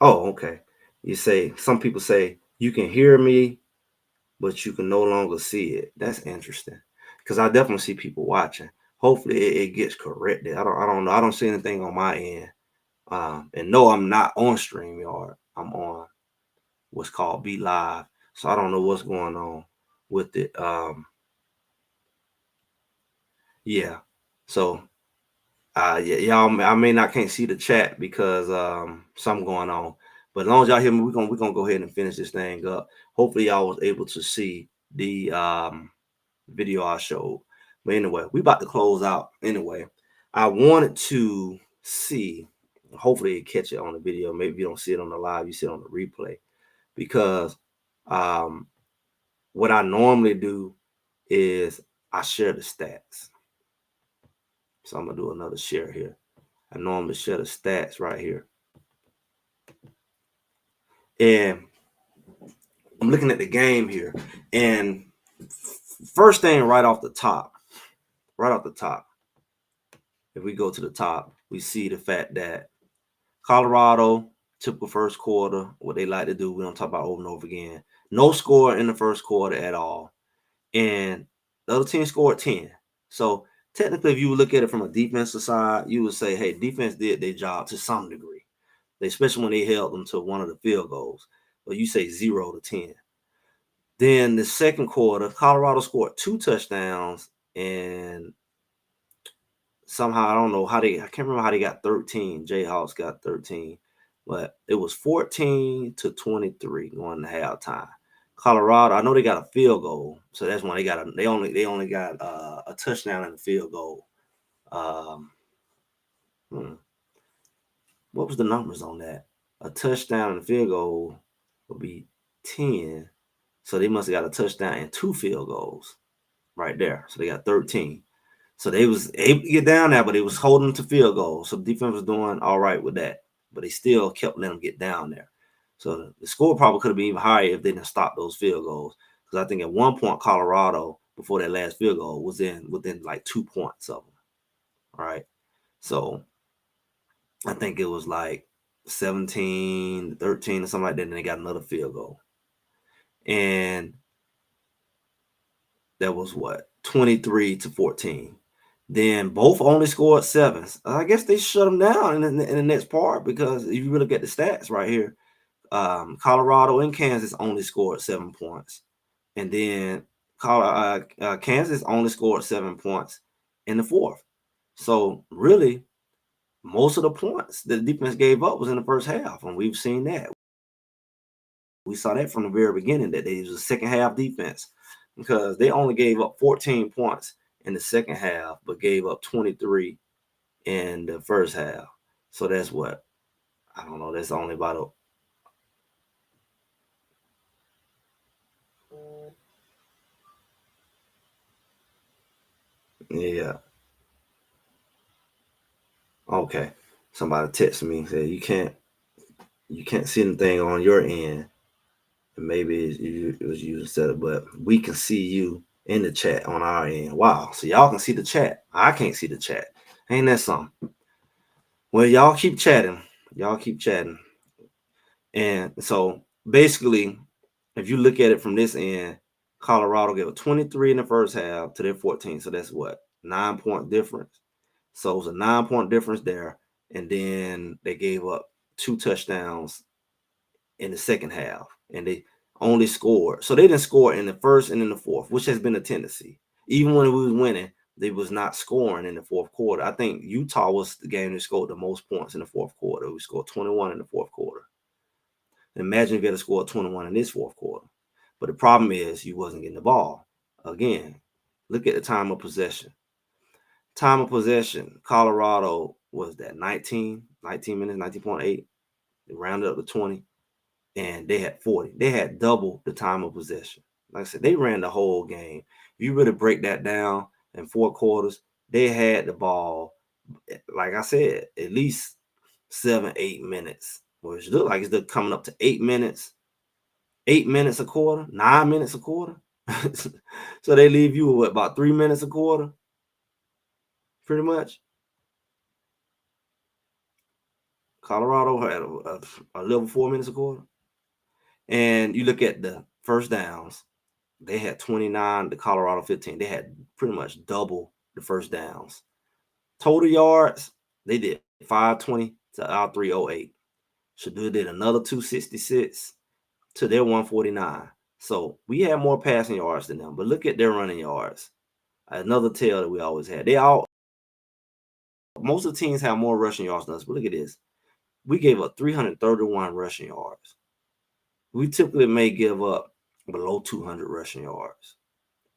Oh, okay. You say some people say you can hear me, but you can no longer see it. That's interesting because I definitely see people watching. Hopefully, it gets corrected. I don't know. I don't see anything on my end. And no, I'm not on StreamYard. I'm on what's called Be Live. So I don't know what's going on with it. Yeah. So yeah, y'all, I may not can't see the chat because something going on. But as long as y'all hear me, we're gonna go ahead and finish this thing up. Hopefully y'all was able to see the video I showed. But anyway, we about to close out. Anyway, I wanted to see, hopefully you catch it on the video. Maybe you don't see it on the live, you see it on the replay. Because what I normally do is I share the stats. So I'm gonna do another share here. I normally share the stats right here. And I'm looking at the game here. And first thing right off the top, if we go to the top, we see the fact that Colorado, typical first quarter, what they like to do, we don't talk about over and over again. No score in the first quarter at all. And the other team scored 10. So technically, if you look at it from a defensive side, you would say, hey, defense did their job to some degree, especially when they held them to one of the field goals. But you say 0-10. Then the second quarter, Colorado scored 2 touchdowns, and somehow I don't know how I can't remember how they got 13. Jayhawks got 13, but it was 14-23 going to halftime. Colorado, I know they got a field goal, so that's when they only got a touchdown and a field goal. What was the numbers on that? A touchdown and a field goal would be 10. So they must have got a touchdown and 2 field goals right there. So they got 13. So they was able to get down there, but they was holding to field goals. So defense was doing all right with that, but they still kept letting them get down there. So the score probably could have been even higher if they didn't stop those field goals. Because I think at one point Colorado, before that last field goal, was within like 2 points of them. All right. So I think it was like 17-13 or something like that, and they got another field goal. And that was what? 23-14. Then both only scored 7. I guess they shut them down in the next part, because if you look at the stats right here, Colorado and Kansas only scored 7 points. And then Kansas only scored 7 points in the fourth. So really, most of the points that the defense gave up was in the first half, and we've seen that. We saw that from the very beginning, that they was a second half defense, because they only gave up 14 points in the second half, but gave up 23 in the first half. So that's what, I don't know, that's only about yeah. Okay. Somebody texted me and said you can't see anything on your end. And maybe it was you set it, but we can see you in the chat on our end. Wow. So y'all can see the chat. I can't see the chat. Ain't that something? Well, y'all keep chatting. Y'all keep chatting. And so basically, if you look at it from this end, Colorado gave a 23 in the first half to their 14. So that's what? 9-point difference. So it was a 9-point difference there. And then they gave up 2 touchdowns in the second half. And they only scored. So they didn't score in the first and in the fourth, which has been a tendency. Even when we was winning, they was not scoring in the fourth quarter. I think Utah was the game that scored the most points in the fourth quarter. We scored 21 in the fourth quarter. Imagine if you had scored 21 in this fourth quarter. But the problem is you wasn't getting the ball. Again, look at the time of possession. Time of possession, Colorado was that 19 minutes, 19.8. They rounded up to 20, and they had 40. They had double the time of possession. Like I said, they ran the whole game. If you really break that down in 4 quarters, they had the ball, like I said, at least 7-8 minutes. Which look like it's coming up to 8 minutes. 8 minutes a quarter, 9 minutes a quarter. So they leave you with about 3 minutes a quarter, pretty much. Colorado had a level 4 minutes a quarter. And you look at the first downs, they had 29, the Colorado 15. They had pretty much double the first downs. Total yards, they did 520 to our 308. Shadoo did another 266. to their 149. So we had more passing yards than them. But look at their running yards. Another tell that we always had. Most of the teams have more rushing yards than us. But look at this. We gave up 331 rushing yards. We typically may give up below 200 rushing yards.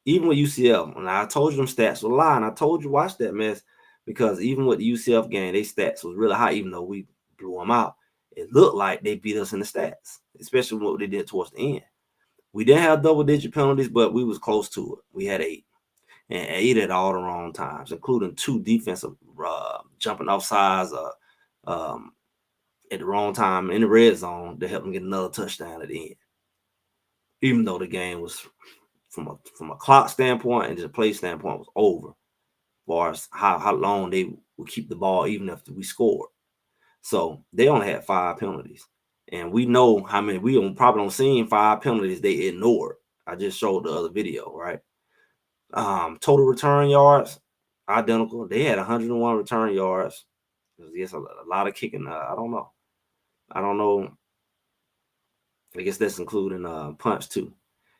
Even with UCF, and I told you them stats were lying. I told you watch that mess because even with the UCF game, their stats was really high, even though we blew them out. It looked like they beat us in the stats, especially what they did towards the end. We didn't have double-digit penalties, but we was close to it. We had 8, and 8 at all the wrong times, including 2 defensive jumping off sides at the wrong time in the red zone to help them get another touchdown at the end. Even though the game was from a clock standpoint and just a play standpoint was over, as far as how long they would keep the ball even after we scored. So they only had 5 penalties. And we know how many, we probably don't seen 5 penalties they ignored. I just showed the other video, right? Total return yards, identical. They had 101 return yards. Yes, a lot of kicking. I don't know. I guess that's including punts too.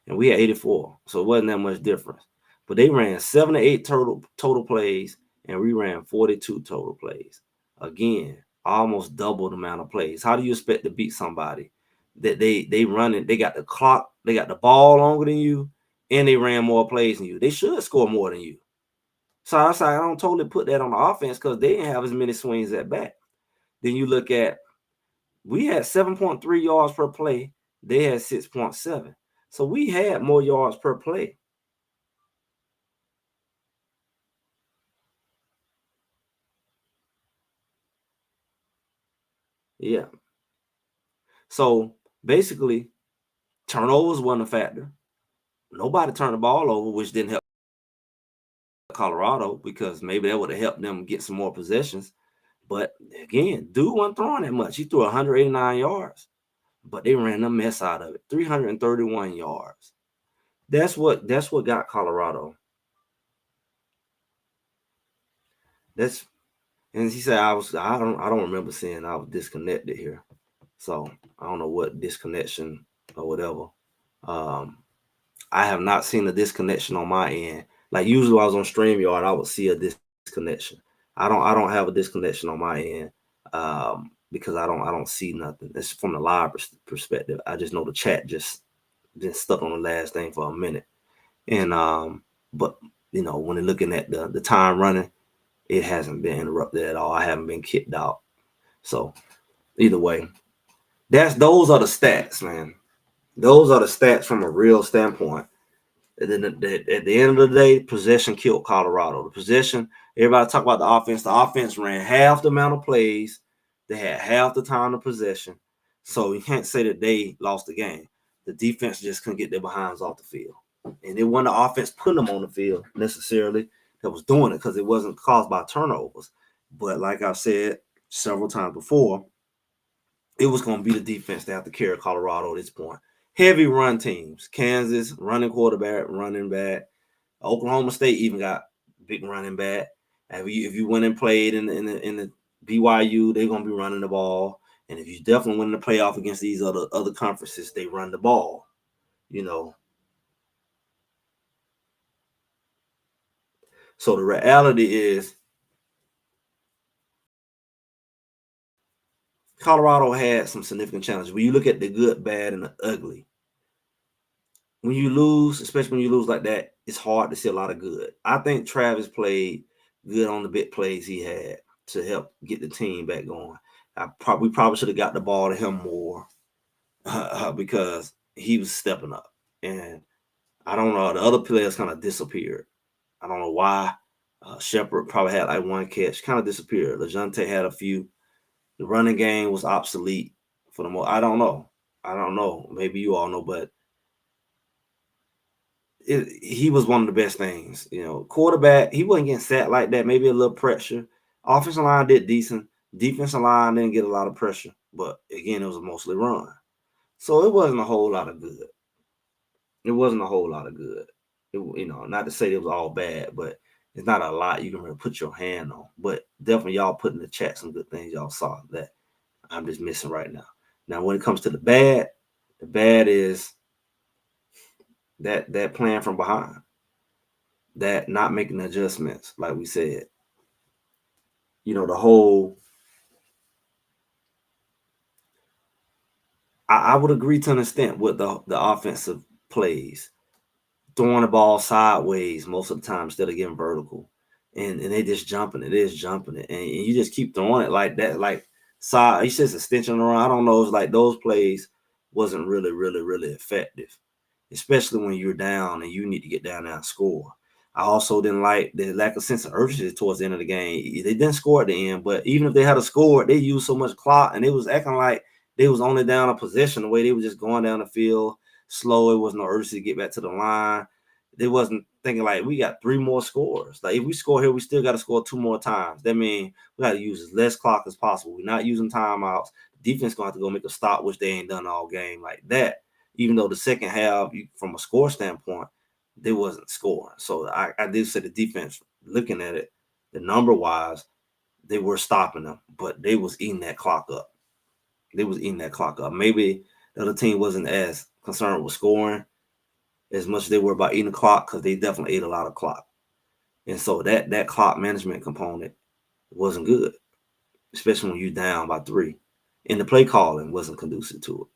And we had 84, so it wasn't that much difference. But they ran 7 to 8 total plays, and we ran 42 total plays. Again, almost double the amount of plays. How do you expect to beat somebody that they running? They got the clock, they got the ball longer than you, and they ran more plays than you. They should score more than you. So I don't totally put that on the offense because they didn't have as many swings at bat. Then you look at, we had 7.3 yards per play. They had 6.7. So we had more yards per play. Yeah. So basically, turnovers wasn't a factor. Nobody turned the ball over, which didn't help Colorado because maybe that would have helped them get some more possessions. But again, dude wasn't throwing that much. He threw 189 yards, but they ran the mess out of it. 331 yards. That's what got Colorado. And he said I don't remember saying I was disconnected here. So I don't know what disconnection or whatever. I have not seen a disconnection on my end. Like usually when I was on StreamYard, I would see a disconnection. I don't have a disconnection on my end because I don't see nothing. It's from the live perspective. I just know the chat just been stuck on the last thing for a minute. And but you know, when they're looking at the time running, it hasn't been interrupted at all. I haven't been kicked out. So either way, those are the stats, man. Those are the stats from a real standpoint. And then at the end of the day, possession killed Colorado. The possession, everybody talk about the offense. The offense ran half the amount of plays. They had half the time of possession. So you can't say that they lost the game. The defense just couldn't get their behinds off the field. And it wasn't the offense putting them on the field necessarily that was doing it because it wasn't caused by turnovers. But like I've said several times before, it was going to be the defense that have to carry Colorado at this point. Heavy run teams. Kansas, running quarterback, running back. Oklahoma State even got big running back. If you went and played in the BYU, they're going to be running the ball. And if you definitely win the playoff against these other conferences, they run the ball. You know. So the reality is Colorado had some significant challenges. When you look at the good, bad, and the ugly, when you lose, especially when you lose like that, it's hard to see a lot of good. I think Travis played good on the big plays he had to help get the team back going. We probably should have got the ball to him more because he was stepping up. And I don't know, the other players kind of disappeared. I don't know why. Shepard probably had like one catch, kind of disappeared. LeJounte had a few. The running game was obsolete for the most. I don't know. Maybe you all know, but he was one of the best things. You know, quarterback, he wasn't getting sat like that. Maybe a little pressure. Offensive line did decent. Defensive line didn't get a lot of pressure, but again, it was mostly run. So it wasn't a whole lot of good. It wasn't a whole lot of good. Not to say it was all bad, but it's not a lot you can really put your hand on. But definitely y'all put in the chat some good things y'all saw that I'm just missing right now. Now, when it comes to the bad, The bad is that playing from behind, that not making adjustments, like we said. The whole. I would agree to an extent with the offensive plays, throwing the ball sideways most of the time instead of getting vertical. And they just jumping it, is jumping it. And you just keep throwing it like that, like side. He says extension around. I don't know. It's like those plays wasn't really, really, really effective, especially when you're down and you need to get down there and score. I also didn't like the lack of sense of urgency towards the end of the game. They didn't score at the end, but even if they had a score, they used so much clock and they was acting like they was only down a possession. The way they were just going down the field slow. It was no urgency to get back to the line. They wasn't thinking like we got 3 more scores. Like if we score here, we still got to score 2 more times. That means we got to use as less clock as possible. We're not using timeouts. Defense gonna have to go make a stop, which they ain't done all game like that. Even though the second half, from a score standpoint, they wasn't scoring. So I did say the defense, looking at it, the number wise, they were stopping them, but they was eating that clock up. They was eating that clock up. Maybe the other team wasn't as concerned with scoring as much as they were about eating the clock, because they definitely ate a lot of clock. And so that clock management component wasn't good, especially when you're down by 3. And the play calling wasn't conducive to it.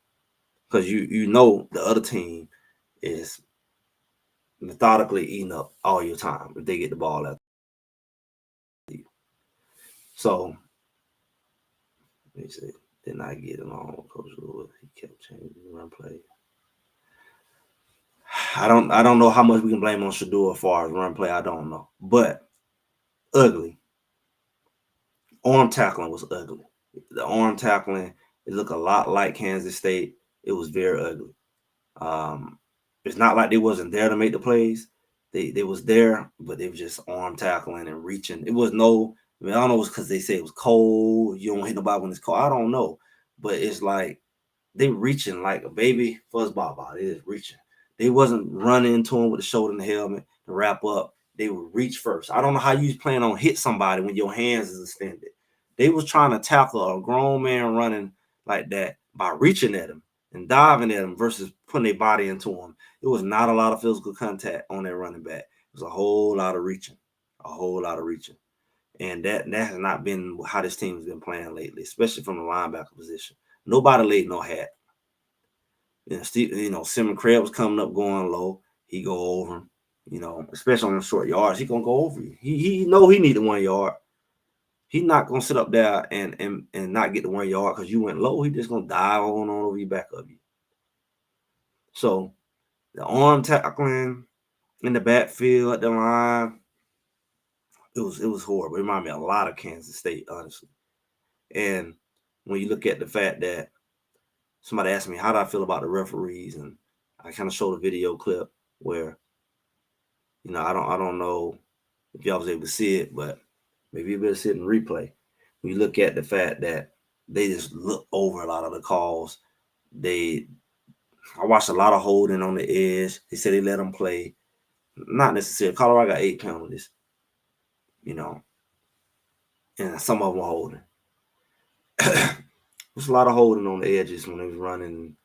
Because you know the other team is methodically eating up all your time if they get the ball out. So let me see. Did not get along with Coach Lewis. He kept changing the run play. I don't know how much we can blame on Shador as far as run play. I don't know. But ugly. Arm tackling was ugly. The arm tackling, it looked a lot like Kansas State. It was very ugly. Um, it's not like they wasn't there to make the plays. They was there, but they were just arm tackling and reaching. It was no, I mean, I don't know, it's because they say it was cold. You don't hit nobody when it's cold. I don't know. But it's like they reaching like a baby fuzzball. They just reaching. They wasn't running into him with the shoulder and the helmet to wrap up. They would reach first. I don't know how you plan on hit somebody when your hands is extended. They was trying to tackle a grown man running like that by reaching at him and diving at him versus putting their body into him. It was not a lot of physical contact on that running back. It was a whole lot of reaching, a whole lot of reaching. And that has not been how this team has been playing lately, especially from the linebacker position. Nobody laid no hat. Simon Craig was coming up going low. He go over him. Especially on the short yards, he gonna go over you. He know he need the 1 yard. He not gonna sit up there and not get the 1 yard because you went low. He just gonna dive on over you, back of you. So the arm tackling in the backfield at the line, it was horrible. It reminded me a lot of Kansas State, honestly. And when you look at the fact that somebody asked me how do I feel about the referees, and I kind of showed a video clip where, I don't know if y'all was able to see it, but maybe you better see it in replay. When you look at the fact that they just look over a lot of the calls, I watched a lot of holding on the edge. They said they let them play. Not necessarily. Colorado got 8 penalties, and some of them were holding. There's a lot of holding on the edges when they was running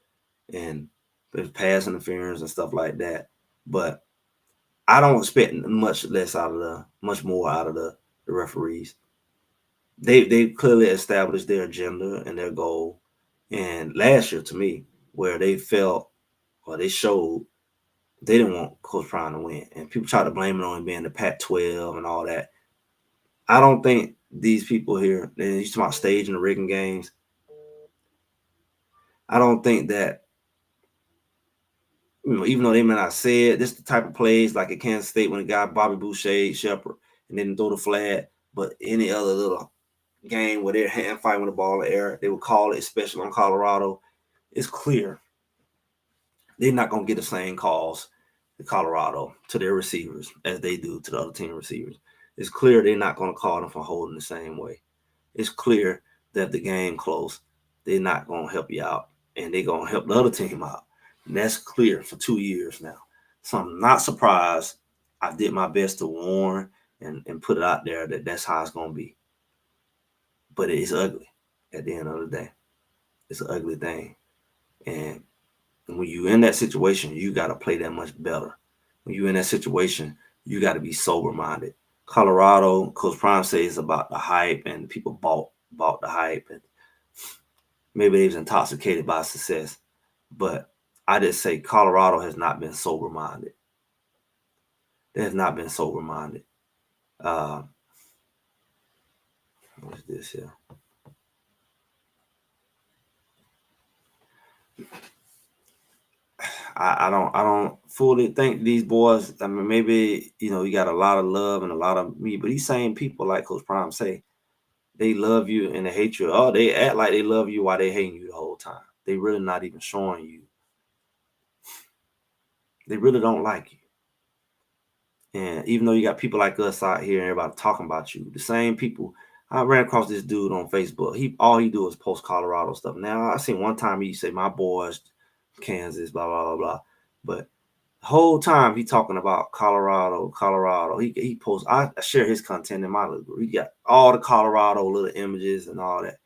and there's pass interference and stuff like that. But I don't expect much more out of the referees. They clearly established their agenda and their goal. And last year, to me, where they felt or they showed they didn't want Coach Prime to win, and people try to blame it on him being the Pac-12 and all that. I don't think these people here, they used to about staging the rigging games. I don't think that, even though they may not say it, this is the type of plays like at Kansas State when the guy Bobby Boucher, Shepard, and then throw the flag. But any other little game where they're hand fighting with the ball in the air, they would call it, especially on Colorado. It's clear they're not going to get the same calls in Colorado to their receivers as they do to the other team receivers. It's clear they're not going to call them for holding the same way. It's clear that if the game close, they're not going to help you out, and they're going to help the other team out. And that's clear for 2 years now. So I'm not surprised. I did my best to warn and put it out there that that's how it's going to be. But it's ugly at the end of the day. It's an ugly thing. And And when you're in that situation, you got to play that much better. When you're in that situation, you got to be sober-minded. Colorado, Coach Prime says about the hype, and people bought the hype, and maybe they was intoxicated by success. But I just say Colorado has not been sober-minded. They have not been sober-minded. What's this here? I don't fully think these boys. I mean, maybe you got a lot of love and a lot of me, but these same people, like Coach Prime say, they love you and they hate you. Oh, they act like they love you while they hating you the whole time. They really not even showing you. They really don't like you. And even though you got people like us out here and everybody talking about you, the same people. I ran across this dude on Facebook. All he do is post Colorado stuff. Now I seen one time he say my boys, Kansas, blah blah blah blah. But the whole time he talking about Colorado, Colorado. He posts. I share his content in my little group. He got all the Colorado little images and all that.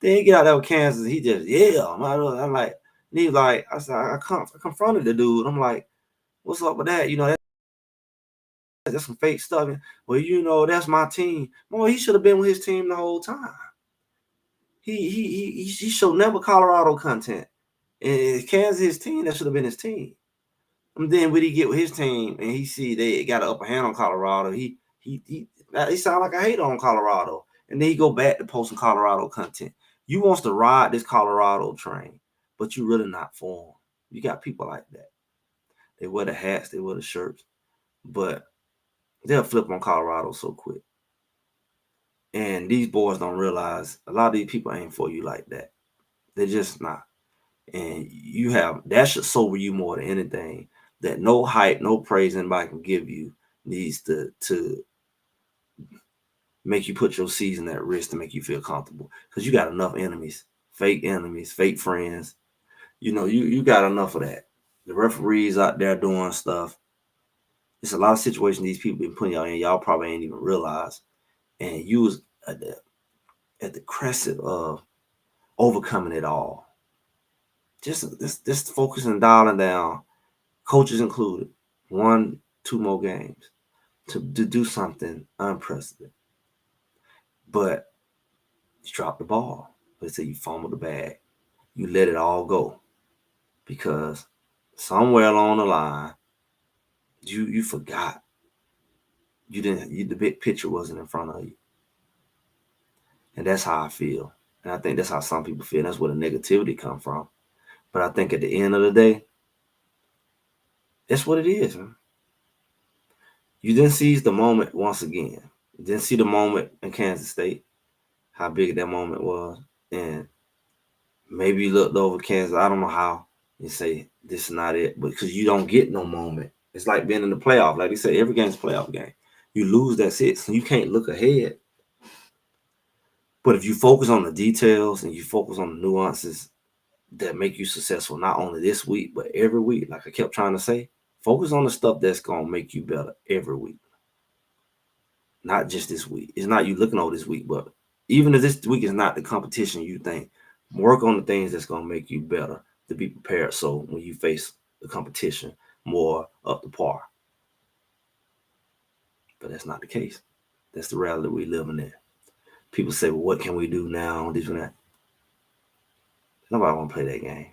Then he get out there with Kansas. He just I'm like, and he's like, I confronted the dude. I'm like, what's up with that? That's some fake stuff. Well, that's my team. Boy, he should have been with his team the whole time. He showed never Colorado content. And Kansas his team, that should have been his team. And then when he get with his team and he see they got an upper hand on Colorado, he sound like a hater on Colorado. And then he go back to posting Colorado content. You wants to ride this Colorado train, but you really not for them. You got people like that. They wear the hats, they wear the shirts, but they'll flip on Colorado so quick. And these boys don't realize a lot of these people ain't for you like that. They're just not. And that should sober you more than anything. That no hype, no praise anybody can give you needs to make you put your season at risk to make you feel comfortable. Because you got enough enemies, fake friends. You got enough of that. The referees out there doing stuff. It's a lot of situations these people been putting y'all in. Y'all probably ain't even realize. And you was at the crescent of overcoming it all. Just focusing and dialing down, coaches included, 1-2 more games to do something unprecedented. But you dropped the ball. Let's say you fumbled the bag. You let it all go because somewhere along the line, you forgot. The big picture wasn't in front of you. And that's how I feel. And I think that's how some people feel. That's where the negativity come from. But I think at the end of the day, that's what it is, man. You didn't seize the moment once again. You didn't see the moment in Kansas State, how big that moment was. And maybe you looked over Kansas, I don't know how, and say, this is not it. But because you don't get no moment. It's like being in the playoff. Like they say, every game's a playoff game. You lose, that's it. So you can't look ahead. But if you focus on the details and you focus on the nuances that make you successful, not only this week, but every week, like I kept trying to say, focus on the stuff that's going to make you better every week. Not just this week. It's not you looking over this week, but even if this week is not the competition you think, work on the things that's going to make you better to be prepared. So when you face the competition, more up to par. But that's not the case. That's the reality we living in. People say, well, what can we do now? This and that. Nobody want to play that game.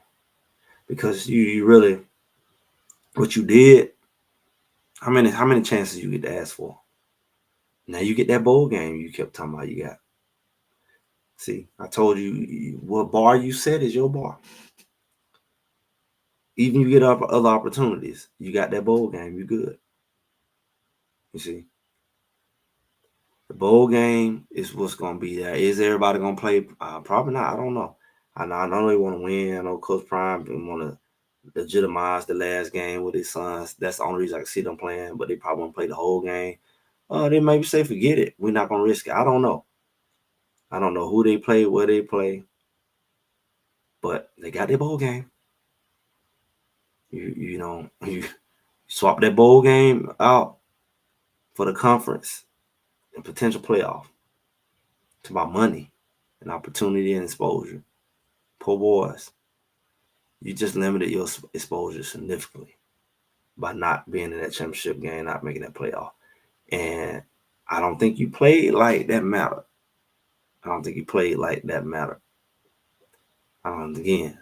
Because you really, what you did, how many chances you get to ask for? Now you get that bowl game you kept talking about you got. See, I told you what bar you set is your bar. Even you get other opportunities, you got that bowl game, you good. You see, the bowl game is what's going to be there. Is everybody going to play? Probably not. I don't know. I know they want to win. I know Coach Prime want to legitimize the last game with his sons. That's the only reason I can see them playing, but they probably won't play the whole game. They maybe say, forget it. We're not going to risk it. I don't know. I don't know who they play, where they play, but they got their bowl game. You swap that bowl game out for the conference and potential playoff. It's about money and opportunity and exposure. Poor boys. you just limited your exposure significantly by not being in that championship game, not making that playoff. And I don't think you played like that mattered. I don't think you played like that mattered. Again,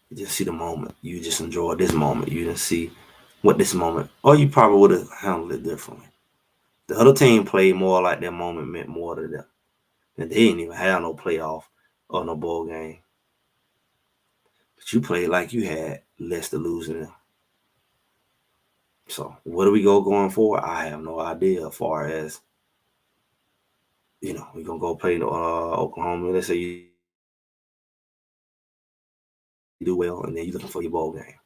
you just see the moment. You just enjoy this moment. You didn't see what this moment, or you probably would have handled it differently. The other team played more like that moment meant more to them. And they didn't even have no playoff or no bowl game. But you played like you had less to lose than them. So where do we go going forward? I have no idea as far as, we're going to go play Oklahoma. Let's say you do well and then you're looking for your bowl game.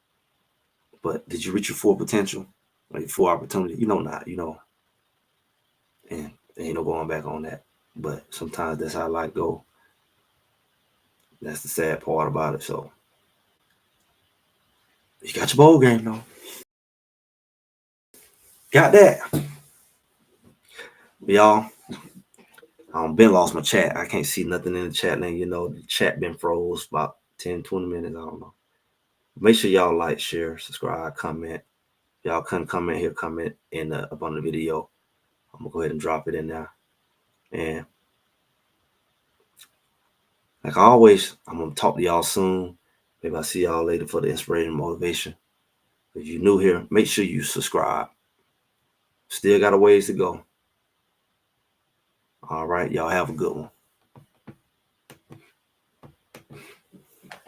But did you reach your full potential? Like full opportunity? Not, and there ain't no going back on that. But sometimes that's how life go. That's the sad part about it. So you got your bowl game though. Got that. Y'all, been lost my chat. I can't see nothing in the chat now. The chat been froze about 10, 20 minutes. I don't know. Make sure y'all like, share, subscribe, comment. Y'all can comment here, comment in up on the video. I'm gonna go ahead and drop it in there. And like always, I'm gonna talk to y'all soon. Maybe I'll see y'all later for the inspiration and motivation. If you're new here, make sure you subscribe. Still got a ways to go. All right, y'all have a good one.